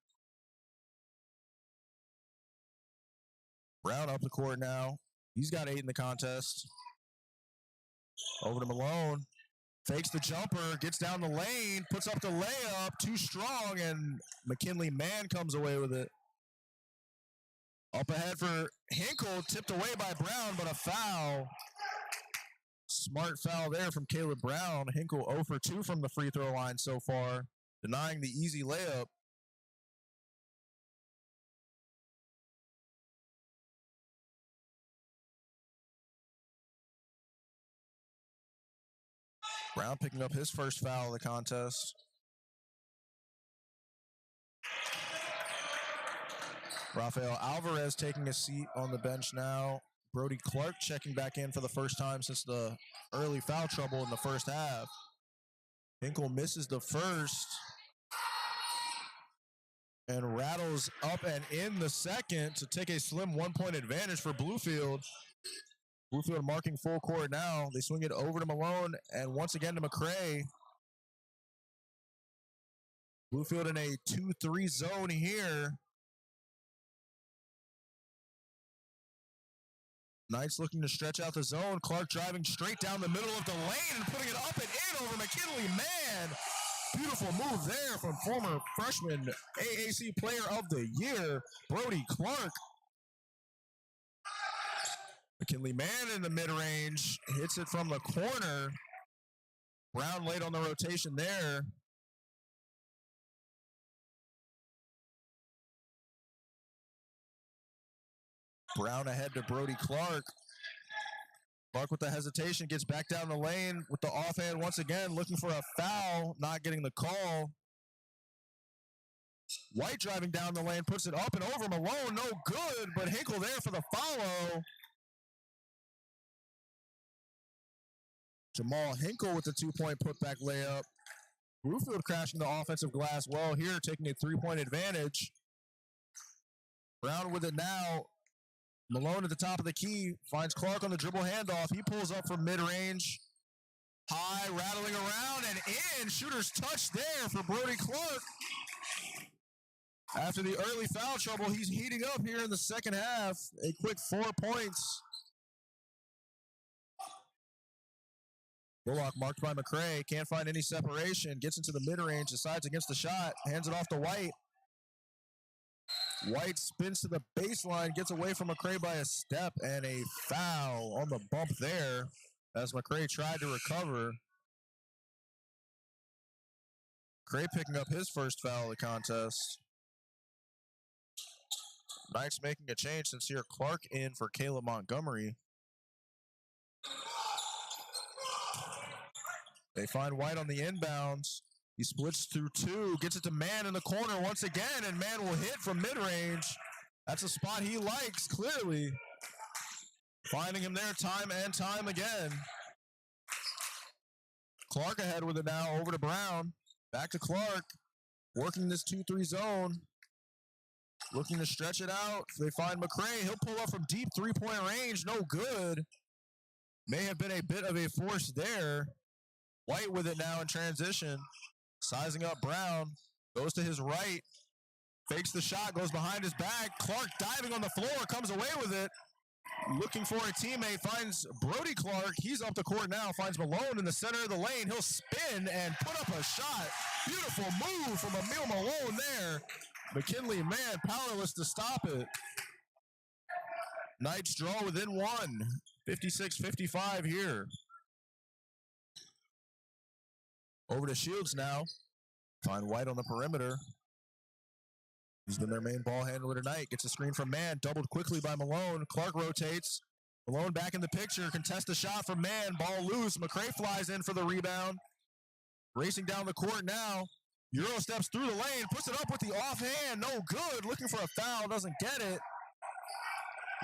Brown up the court now. He's got 8 in the contest. Over to Malone. Fakes the jumper, gets down the lane, puts up the layup, too strong, and McKinley Mann comes away with it. Up ahead for Hinkle, tipped away by Brown, but a foul. Smart foul there from Caleb Brown. Hinkle 0 for 2 from the free throw line so far, denying the easy layup. Brown picking up his first foul of the contest. Rafael Alvarez taking a seat on the bench now. Brody Clark checking back in for the first time since the early foul trouble in the first half. Hinkle misses the first and rattles up and in the second to take a slim 1-point advantage for Bluefield. Bluefield marking full court now. They swing it over to Malone and once again to McCray. Bluefield in a 2-3 zone here. Knights looking to stretch out the zone. Clark driving straight down the middle of the lane and putting it up and in over McKinley Mann. Beautiful move there from former freshman AAC Player of the Year, Brody Clark. McKinley Mann in the mid-range, hits it from the corner. Brown late on the rotation there. Brown ahead to Brody Clark. Clark with the hesitation, gets back down the lane with the offhand once again, looking for a foul, not getting the call. White driving down the lane, puts it up and over Malone, no good, but Hinkle there for the follow. Jamal Hinkle with the 2-point putback layup. Bluefield crashing the offensive glass well here, taking a 3-point advantage. Brown with it now. Malone at the top of the key, finds Clark on the dribble handoff. He pulls up from mid-range. High, rattling around and in. Shooter's touch there for Brody Clark. After the early foul trouble, he's heating up here in the second half. A quick 4 points. Bullock marked by McCray. Can't find any separation. Gets into the mid-range, decides against the shot. Hands it off to White. White spins to the baseline, gets away from McCray by a step, and a foul on the bump there as McCray tried to recover. McCray picking up his first foul of the contest. Knights making a change. Sincere Clark in for Caleb Montgomery. They find White on the inbounds. He splits through two, gets it to Mann in the corner once again, and Mann will hit from mid-range. That's a spot he likes, clearly. Finding him there time and time again. Clark ahead with it now, over to Brown. Back to Clark, working this 2-3 zone. Looking to stretch it out. They find McCray. He'll pull up from deep three-point range. No good. May have been a bit of a force there. White with it now in transition. Sizing up Brown. Goes to his right. Fakes the shot. Goes behind his back. Clark diving on the floor. Comes away with it. Looking for a teammate. Finds Brody Clark. He's up the court now. Finds Malone in the center of the lane. He'll spin and put up a shot. Beautiful move from Emil Malone there. McKinley Mann powerless to stop it. Knights draw within one. 56-55 here. Over to Shields now. Find White on the perimeter. He's been their main ball handler tonight. Gets a screen from Mann. Doubled quickly by Malone. Clark rotates. Malone back in the picture. Contest the shot from Mann. Ball loose. McCray flies in for the rebound. Racing down the court now. Euro steps through the lane. Puts it up with the offhand. No good. Looking for a foul. Doesn't get it.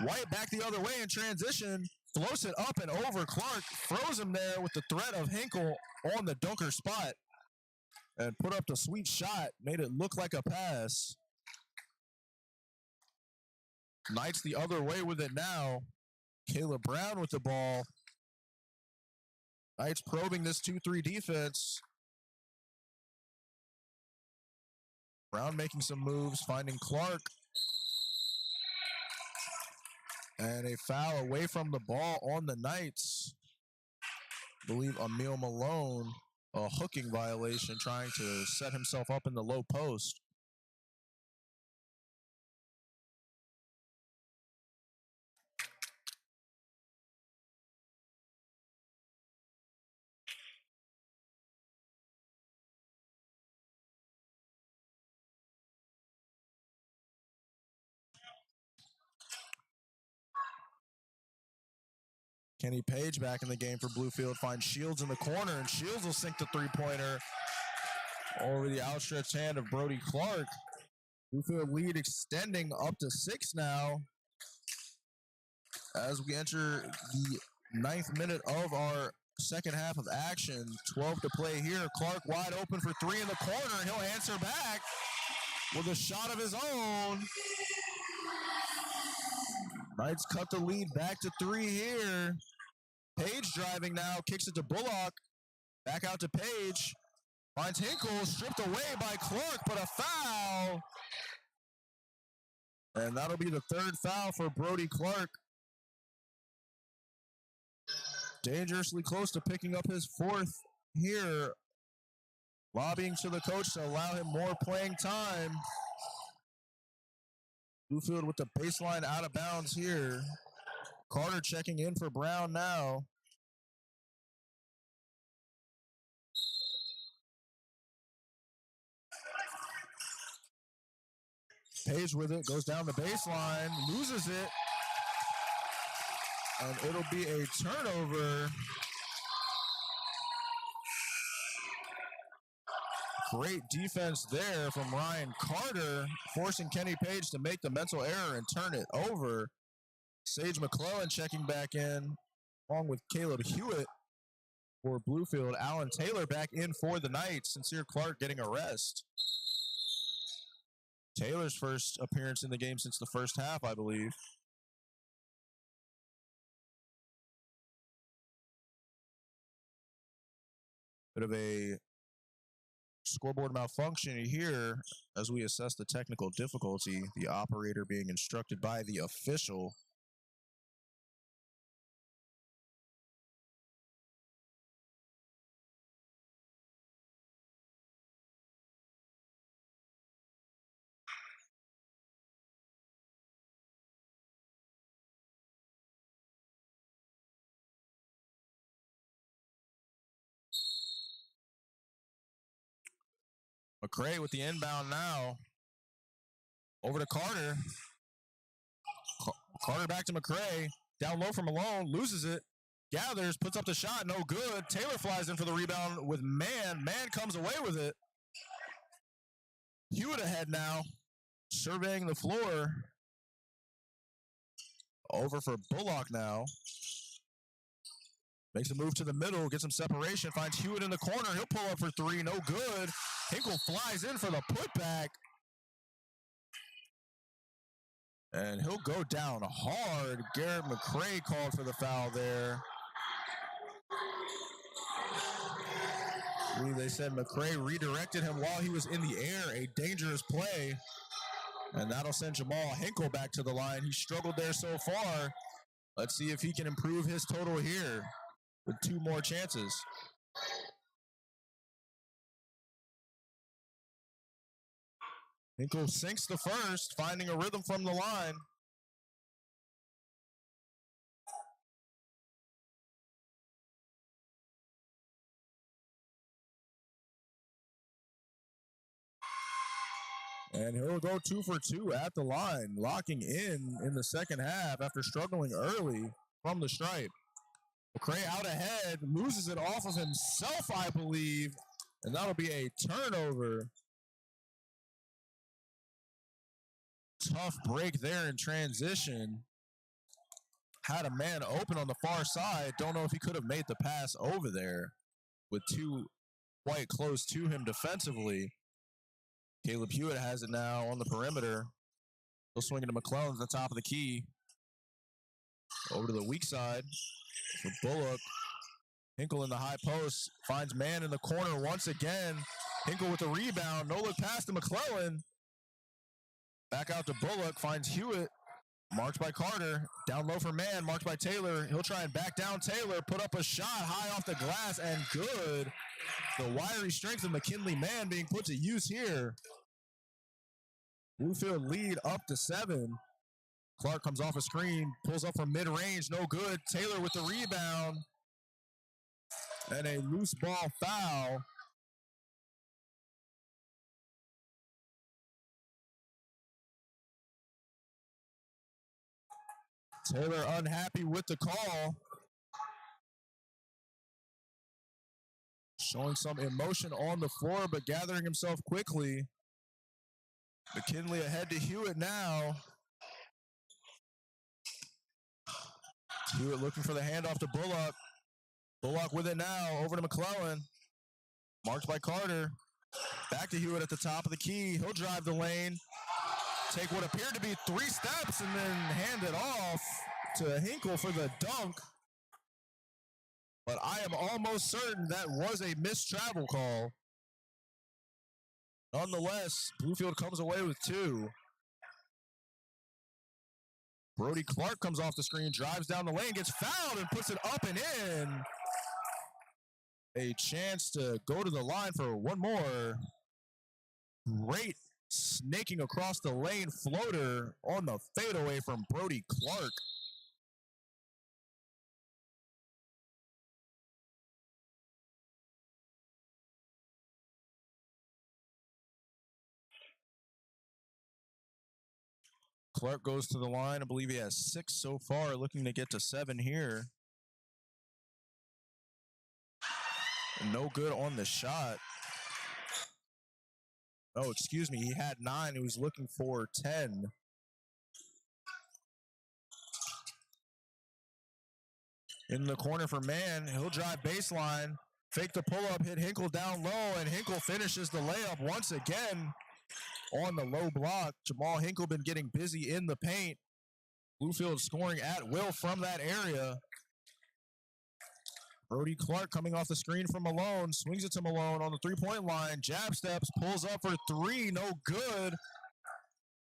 White back the other way in transition. Floats it up and over. Clark froze him there with the threat of Hinkle on the dunker spot. And put up the sweet shot. Made it look like a pass. Knights the other way with it now. Caleb Brown with the ball. Knights probing this 2-3 defense. Brown making some moves, finding Clark. And a foul away from the ball on the Knights. believe Emil Malone, a hooking violation, trying to set himself up in the low post. Kenny Page back in the game for Bluefield, finds Shields in the corner, and Shields will sink the three-pointer over the outstretched hand of Brody Clark. Bluefield lead extending up to 6 now as we enter the 9th minute of our second half of action. 12 to play here. Clark wide open for 3 in the corner, and he'll answer back with a shot of his own. Knights cut the lead back to 3 here. Page driving now, kicks it to Bullock. Back out to Page. Finds Hinkle, stripped away by Clark, but a foul. And that'll be the 3rd foul for Brody Clark. Dangerously close to picking up his 4th here. Lobbying to the coach to allow him more playing time. Bluefield with the baseline out of bounds here. Carter checking in for Brown now. Page with it, goes down the baseline, loses it. And it'll be a turnover. Great defense there from Ryan Carter, forcing Kenny Page to make the mental error and turn it over. Sage McClellan checking back in, along with Caleb Hewitt for Bluefield. Alan Taylor back in for the Knights. Sincere Clark getting a rest. Taylor's first appearance in the game since the first half, I believe. Bit of a scoreboard malfunction here as we assess the technical difficulty. The operator being instructed by the official. McCray with the inbound now. Over to Carter. Carter back to McCray. Down low from Malone. Loses it. Gathers. Puts up the shot. No good. Taylor flies in for the rebound with Mann. Mann comes away with it. Hewitt ahead now. Surveying the floor. Over for Bullock now. Makes a move to the middle. Gets some separation. Finds Hewitt in the corner. He'll pull up for 3. No good. Hinkle flies in for the putback. And he'll go down hard. Garrett McCray called for the foul there. I believe they said McCray redirected him while he was in the air. A dangerous play. And that'll send Jamal Hinkle back to the line. He struggled there so far. Let's see if he can improve his total here with 2 more chances. Hinkle sinks the first, finding a rhythm from the line. And he'll go 2 for 2 at the line, locking in the second half after struggling early from the stripe. McCray out ahead, loses it off of himself, I believe, and that'll be a turnover. Tough break there in transition. Had a man open on the far side. Don't know if he could have made the pass over there with 2 quite close to him defensively. Caleb Hewitt has it now on the perimeter. He'll swing it to McClellan at the top of the key. Over to the weak side for Bullock. Hinkle in the high post. Finds Mann in the corner once again. Hinkle with the rebound. No look pass to McClellan. Back out to Bullock. Finds Hewitt. Marked by Carter. Down low for man. Marked by Taylor. He'll try and back down Taylor. Put up a shot high off the glass and good. The wiry strength of McKinley Mann being put to use here. Bluefield lead up to 7. Clark comes off a screen. Pulls up from mid-range. No good. Taylor with the rebound. And a loose ball foul. Taylor unhappy with the call. Showing some emotion on the floor, but gathering himself quickly. McKinley ahead to Hewitt now. Hewitt looking for the handoff to Bullock. Bullock with it now, over to McClellan. Marked by Carter. Back to Hewitt at the top of the key. He'll drive the lane. Take what appeared to be 3 steps and then hand it off to Hinkle for the dunk. But I am almost certain that was a missed travel call. Nonetheless, Bluefield comes away with 2. Brody Clark comes off the screen, drives down the lane, gets fouled, and puts it up and in. A chance to go to the line for one more. Great snaking across the lane floater on the fadeaway from Brody Clark. Clark goes to the line. I believe he has 6 so far, looking to get to 7 here. No good on the shot. Oh, excuse me. He had 9. He was looking for 10. In the corner for man. He'll drive baseline. Fake the pull-up. Hit Hinkle down low. And Hinkle finishes the layup once again on the low block. Jamal Hinkle been getting busy in the paint. Bluefield scoring at will from that area. Brody Clark coming off the screen from Malone, swings it to Malone on the three-point line, jab steps, pulls up for 3, no good.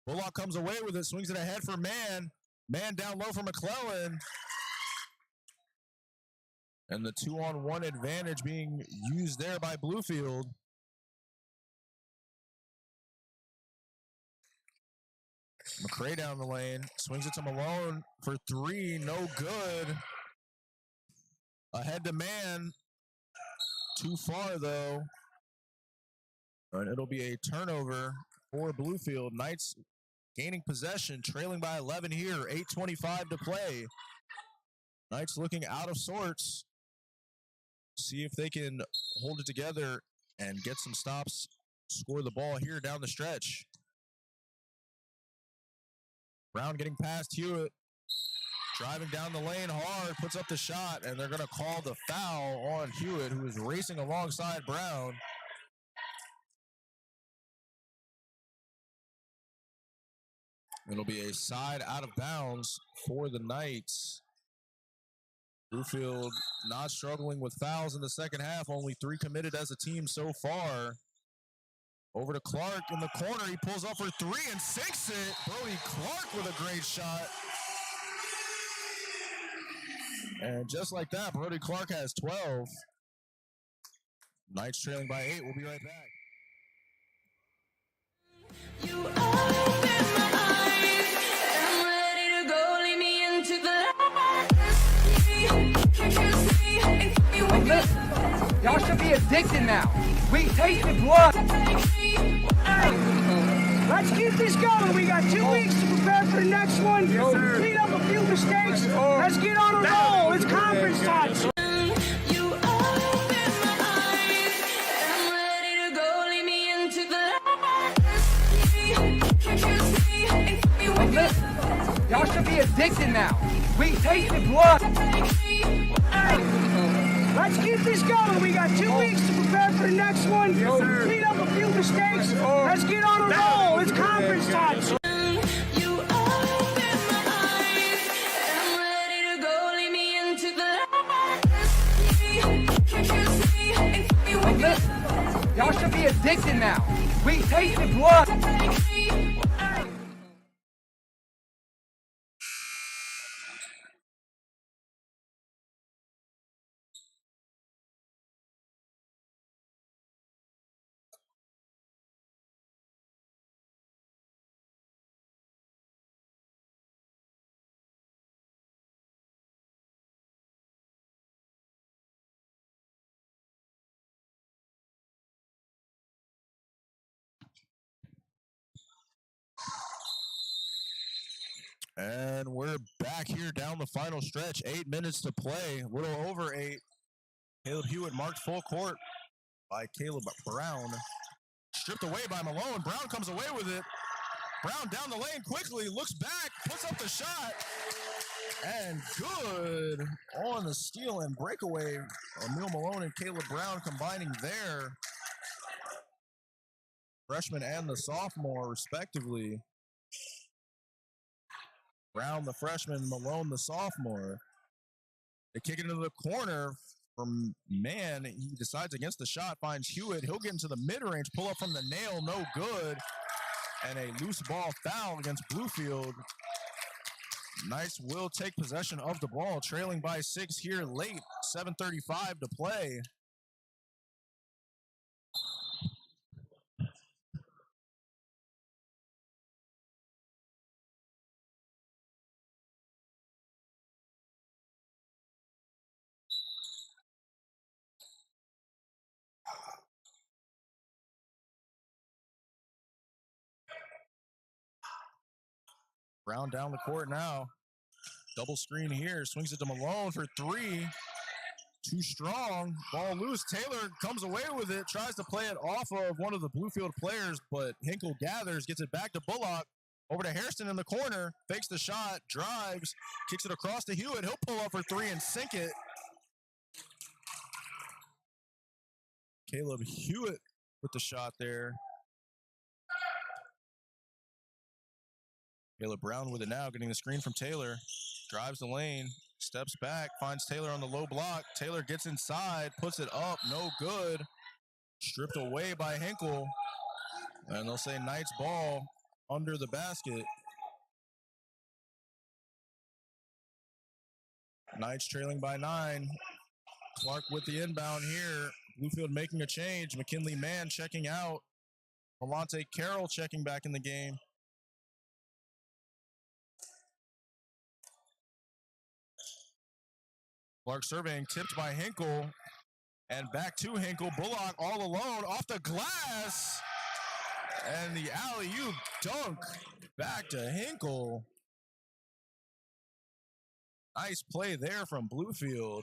Bullock comes away with it, swings it ahead for Man. Man down low for McClellan. And the 2-on-1 advantage being used there by Bluefield. McCray down the lane, swings it to Malone for 3, no good. Ahead to Man, too far though. And it'll be a turnover for Bluefield. Knights gaining possession, trailing by 11 here, 8:25 to play. Knights looking out of sorts. See if they can hold it together and get some stops, score the ball here down the stretch. Brown getting past Hewitt. Driving down the lane hard, puts up the shot, and they're going to call the foul on Hewitt, who is racing alongside Brown. It'll be a side out of bounds for the Knights. Bluefield not struggling with fouls in the second half, only 3 committed as a team so far. Over to Clark in the corner, he pulls up for 3 and sinks it. Brody Clark with a great shot. And just like that, Brody Clark has 12. Knights trailing by 8. We'll be right back. You open my eyes, I'm ready to go. Lead me into the light. Can't you see? And keep me with Listen, y'all should be addicted now. We tasted blood. Hey, let's keep this going. We got 2 weeks to prepare for the next one. Clean up a few mistakes. Let's get on a roll. It's conference time. You open my eyes, I'm ready to go. Lead me into the light. Can't you see? And keep me with Listen, y'all should be addicted now. We tasted blood. Hey, let's keep this going. We got 2 weeks to prepare for the next one. Clean up a few mistakes. Let's get on a roll. It's conference time. You open my eyes, I'm ready to go. Lead me into the light. Can't you see? And keep me with Listen, y'all should be addicted now. We tasted blood. And we're back here down the final stretch. 8 minutes to play. A little over 8. Caleb Hewitt marked full court by Caleb Brown. Stripped away by Malone. Brown comes away with it. Brown down the lane quickly, looks back, puts up the shot. And good on the steal and breakaway. Emil Malone and Caleb Brown combining there. Freshman and the sophomore, respectively. Brown, the freshman, Malone, the sophomore. They kick it into the corner from Mann. He decides against the shot, finds Hewitt. He'll get into the mid-range, pull up from the nail, no good. And a loose ball foul against Bluefield. Nice will take possession of the ball, trailing by 6 here late, 7:35 to play. Brown down the court now. Double screen here. Swings it to Malone for 3. Too strong. Ball loose. Taylor comes away with it. Tries to play it off of one of the Bluefield players, but Hinkle gathers. Gets it back to Bullock. Over to Hairston in the corner. Fakes the shot. Drives. Kicks it across to Hewitt. He'll pull up for 3 and sink it. Caleb Hewitt with the shot there. Caleb Brown with it now, getting the screen from Taylor. Drives the lane, steps back, finds Taylor on the low block. Taylor gets inside, puts it up, no good. Stripped away by Hinkle. And they'll say Knights ball under the basket. Knights trailing by 9. Clark with the inbound here. Bluefield making a change. McKinley Mann checking out. Malante Carroll checking back in the game. Clark surveying, tipped by Hinkle. And back to Hinkle. Bullock all alone off the glass. And the alley-oop dunk back to Hinkle. Nice play there from Bluefield.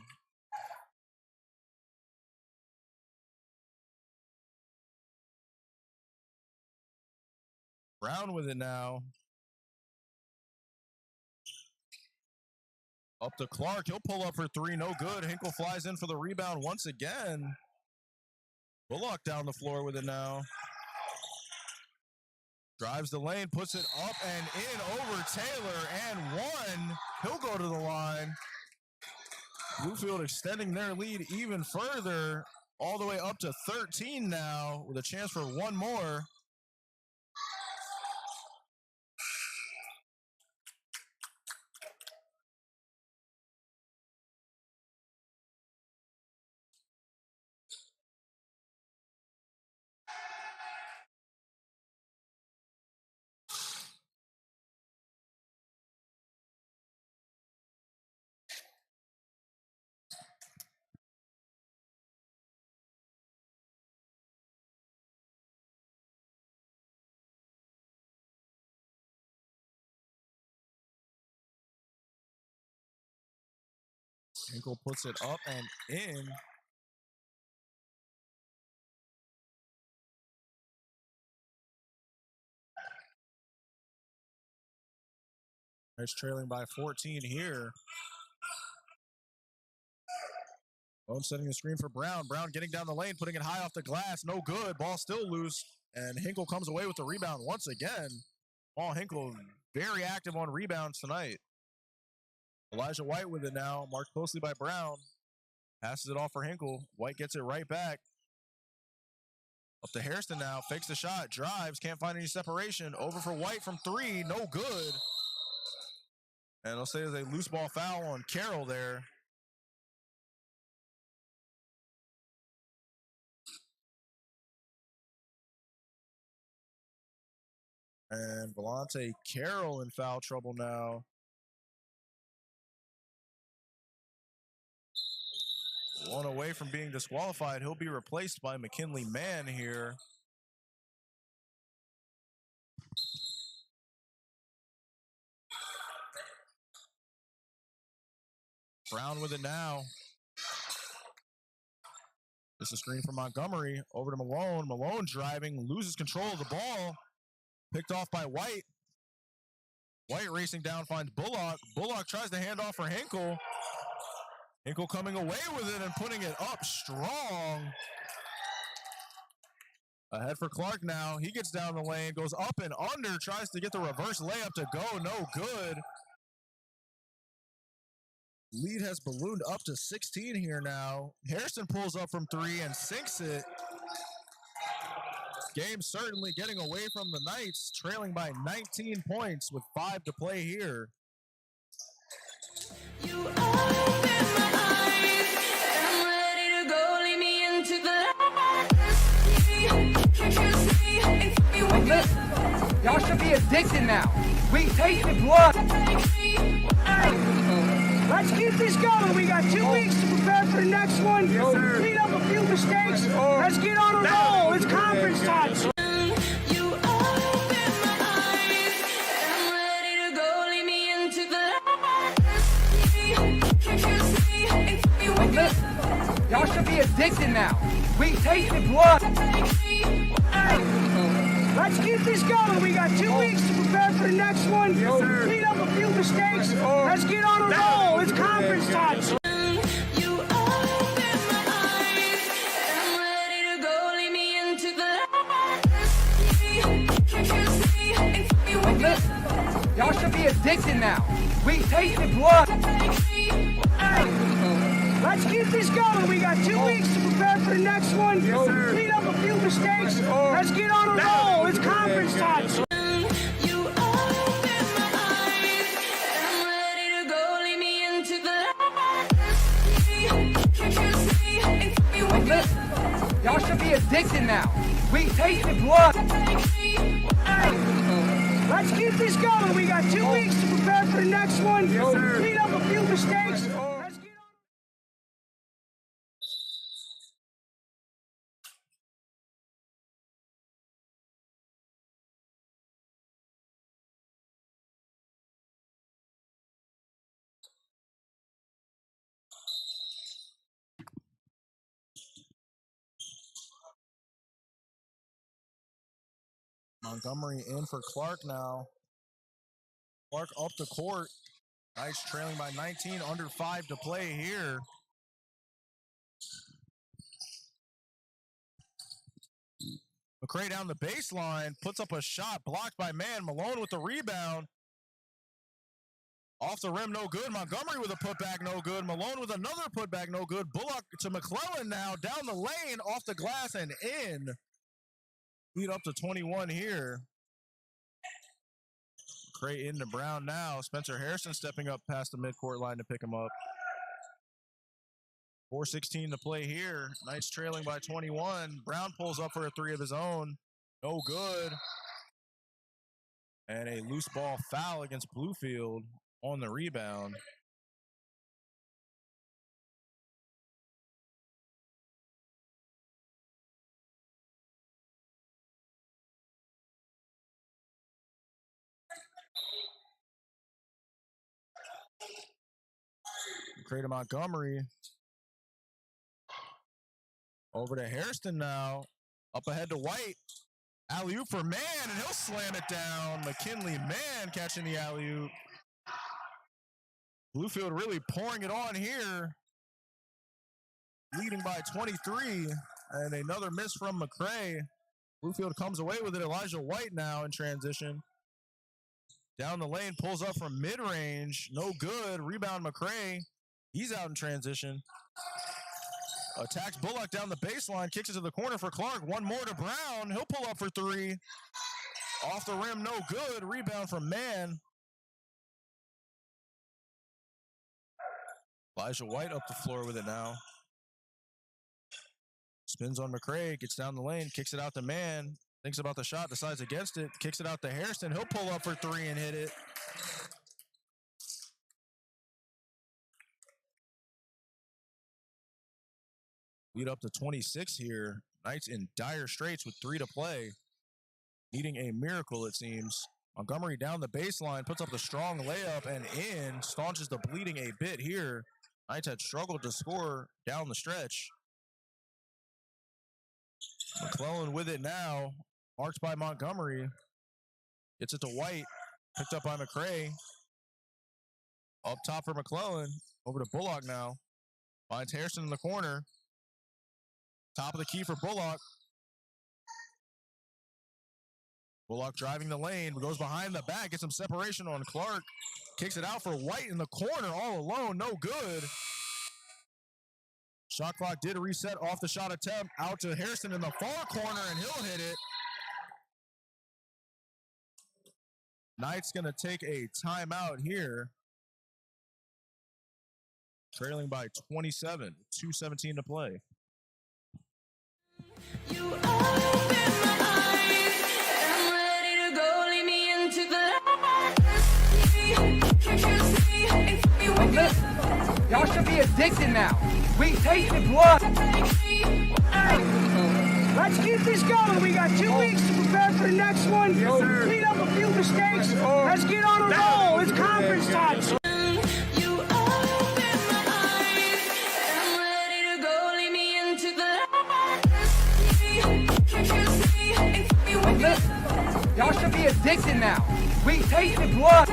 Brown with it now. Up to Clark. He'll pull up for 3. No good. Hinkle flies in for the rebound once again. Bullock down the floor with it now. Drives the lane, puts it up and in over Taylor, and 1. He'll go to the line. Bluefield extending their lead even further, all the way up to 13 now, with a chance for 1 more. Hinkle puts it up and in. It's trailing by 14 here. Bone setting the screen for Brown. Brown getting down the lane, putting it high off the glass. No good. Ball still loose. And Hinkle comes away with the rebound once again. Paul Hinkle very active on rebounds tonight. Elijah White with it now, marked closely by Brown. Passes it off for Hinkle. White gets it right back. Up to Hairston now, fakes the shot, drives, can't find any separation. Over for White from 3, no good. And I'll say there's a loose ball foul on Carroll there. And Volante Carroll in foul trouble now. One away from being disqualified. He'll be replaced by McKinley Mann here. Brown with it now. This is a screen from Montgomery. Over to Malone. Malone driving, loses control of the ball. Picked off by White. White racing down, finds Bullock. Bullock tries to hand off for Hinkle. Hinkle coming away with it and putting it up strong. Ahead for Clark now. He gets down the lane, goes up and under, tries to get the reverse layup to go. No good. Lead has ballooned up to 16 here now. Harrison pulls up from 3 and sinks it. Game certainly getting away from the Knights, trailing by 19 points with 5 to play here. You open my eyes, and I'm ready to go. Lead me into the light. Can't you see? It's me Hey, listen, y'all should be addicted now. We tasted blood. Let's keep this going. We got 2 weeks to prepare for the next one. Clean up a few mistakes. Let's get on a roll. It's conference time. You open my eyes, and I'm ready to go. Lead me into the light. Can't you see? It's me Hey, listen, y'all should be addicted now. We tasted blood. Let's keep this going. We got 2 weeks to prepare for the next one. Clean up a few mistakes. Let's get on a roll. It's conference time. You open my eyes, and I'm ready to go. Lead me into the light. Can't you see? It's me Hey, listen, y'all should be addicted now. We tasted blood. Let's keep this going. We got 2 weeks to prepare for the next one. Clean up a few mistakes. Let's get on a roll. It's conference time. You open my eyes, and I'm ready to go. Lead me into the light. Can't you see? It's me Hey, listen, y'all should be addicted now. We tasted blood. Let's keep this going. We got 2 weeks to prepare for the next one. Clean up a few mistakes. Let's get on. Montgomery in for Clark now. Clark up the court. Knights trailing by 19, under 5 to play here. McCray down the baseline, puts up a shot, blocked by Man. Malone with the rebound. Off the rim, no good. Montgomery with a putback, no good. Malone with another putback, no good. Bullock to McClellan now, down the lane, off the glass and in. Lead up to 21 here. McCray into Brown now. Spencer Harrison stepping up past the midcourt line to pick him up. 4:16 to play here. Knights trailing by 21. Brown pulls up for a 3 of his own. No good. And a loose ball foul against Bluefield on the rebound. McCray to Montgomery. Over to Hairston now. Up ahead to White. Alley-oop for Man, and he'll slam it down. McKinley Man catching the alley-oop. Bluefield really pouring it on here. Leading by 23. And another miss from McCray. Bluefield comes away with it. Elijah White now in transition. Down the lane, pulls up from mid-range. No good. Rebound McCray. He's out in transition. Attacks Bullock down the baseline. Kicks it to the corner for Clark. One more to Brown. He'll pull up for 3. Off the rim, no good. Rebound from Man. Elijah White up the floor with it now. Spins on McCray. Gets down the lane. Kicks it out to Man. Thinks about the shot. Decides against it. Kicks it out to Hairston. He'll pull up for 3 and hit it. Lead up to 26 here. Knights in dire straits with 3 to play. Needing a miracle, it seems. Montgomery down the baseline, puts up the strong layup and in. Staunches the bleeding a bit here. Knights had struggled to score down the stretch. McClellan with it now, marked by Montgomery. Gets it to White, picked up by McCray. Up top for McClellan, over to Bullock now. Finds Harrison in the corner. Top of the key for Bullock. Bullock driving the lane, goes behind the back, gets some separation on Clark. Kicks it out for White in the corner, all alone, no good. Shot clock did reset off the shot attempt, out to Harrison in the far corner, and he'll hit it. Knights gonna take a timeout here. Trailing by 27, 2:17 to play. You open my eyes, I'm ready to go. Lead me into the light. Can't you see? If you Now listen, y'all should be addicted now. We tasted blood. Hey, let's keep this going. We got 2 weeks to prepare for the next one. Clean up a few mistakes. Let's get on a roll. It's conference time. You open my eyes, I'm ready to go. Lead me into the light. Can't you see? If you Now listen, y'all should be addicted now. We tasted blood.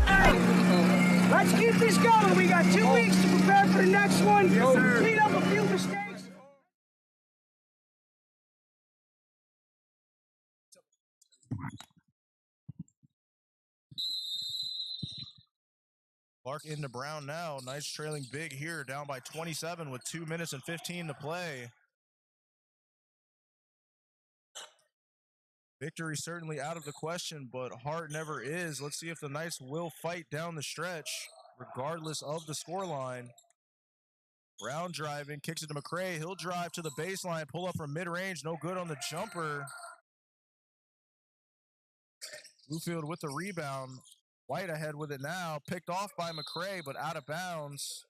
Hey, let's keep this going. We got 2 weeks to prepare for the next one. Clean up a few mistakes. Clark into Brown now. Knights trailing big here, down by 27 with 2 minutes and 15 to play. Victory certainly out of the question, but heart never is. Let's see if the Knights will fight down the stretch, regardless of the scoreline. Brown driving, kicks it to McCray. He'll drive to the baseline, pull up from mid-range, no good on the jumper. Bluefield with the rebound. White ahead with it now, picked off by McCray, but out of bounds.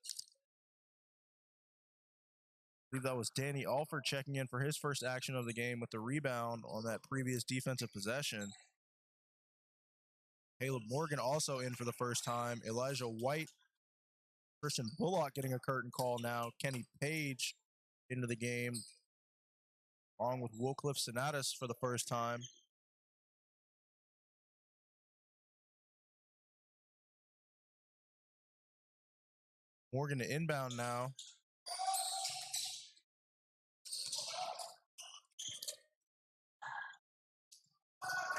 I believe that was Danny Alford checking in for his first action of the game with the rebound on that previous defensive possession. Caleb Morgan also in for the first time. Elijah White, Christian Bullock getting a curtain call now. Kenny Page into the game, along with Wilcliffe Sonatus for the first time. Morgan to inbound now.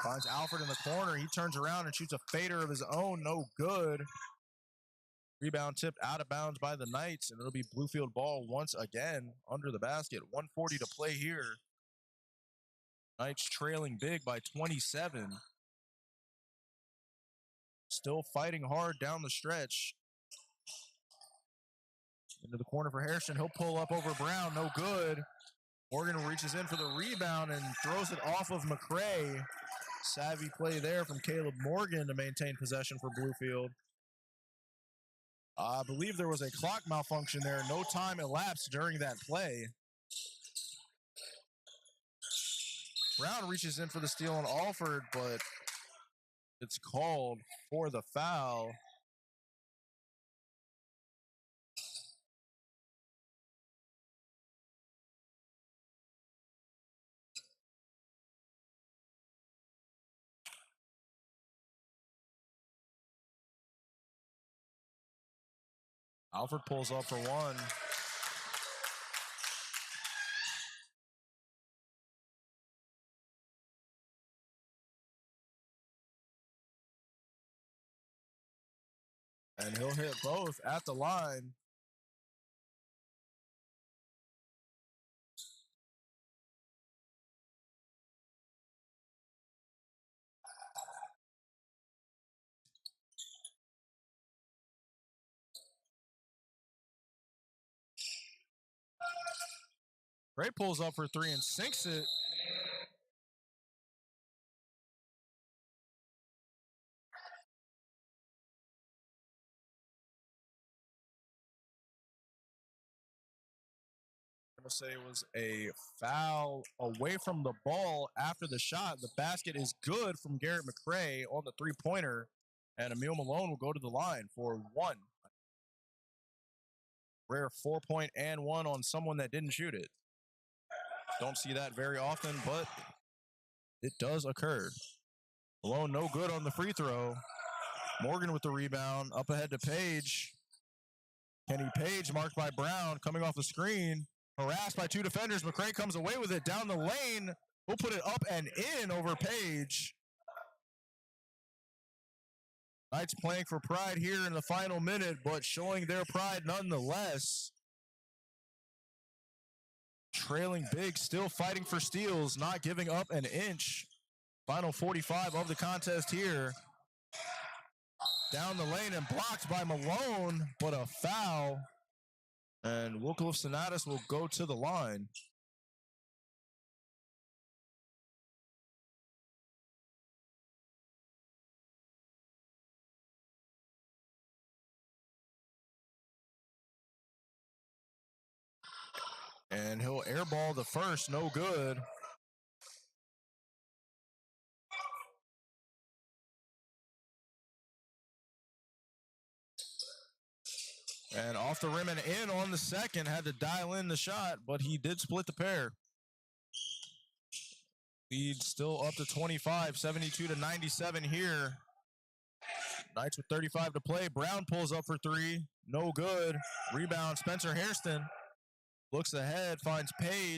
Finds Alfred in the corner. He turns around and shoots a fader of his own. No good. Rebound tipped out of bounds by the Knights, and it'll be Bluefield ball once again under the basket. 1:40 to play here. Knights trailing big by 27. Still fighting hard down the stretch. Into the corner for Harrison. He'll pull up over Brown. No good. Morgan reaches in for the rebound and throws it off of McCray. Savvy play there from Caleb Morgan to maintain possession for Bluefield. I believe there was a clock malfunction there. No time elapsed during that play. Brown reaches in for the steal on Alford, but it's called for the foul. Alford pulls up for one. And he'll hit both at the line. Gray pulls up for three and sinks it. I'm going to say it was a foul away from the ball after the shot. The basket is good from Garrett McCray on the three-pointer, and Emil Malone will go to the line for one. Rare 4-point and one on someone that didn't shoot it. Don't see that very often, but it does occur. Malone no good on the free throw. Morgan with the rebound. Up ahead to Page. Kenny Page marked by Brown coming off the screen. Harassed by two defenders. McCray comes away with it down the lane. We'll put it up and in over Page. Knights playing for pride here in the final minute, but showing their pride nonetheless. Trailing big, still fighting for steals, not giving up an inch. Final 45 of the contest here. Down the lane and blocked by Malone, but a foul. And Wycliffe Sonatas will go to the line. And he'll airball the first, no good. And off the rim and in on the second, had to dial in the shot, but he did split the pair. Lead still up to 25, 72-97 here. Knights with 35 to play. Brown pulls up for three, no good. Rebound, Spencer Hairston looks ahead, finds Page.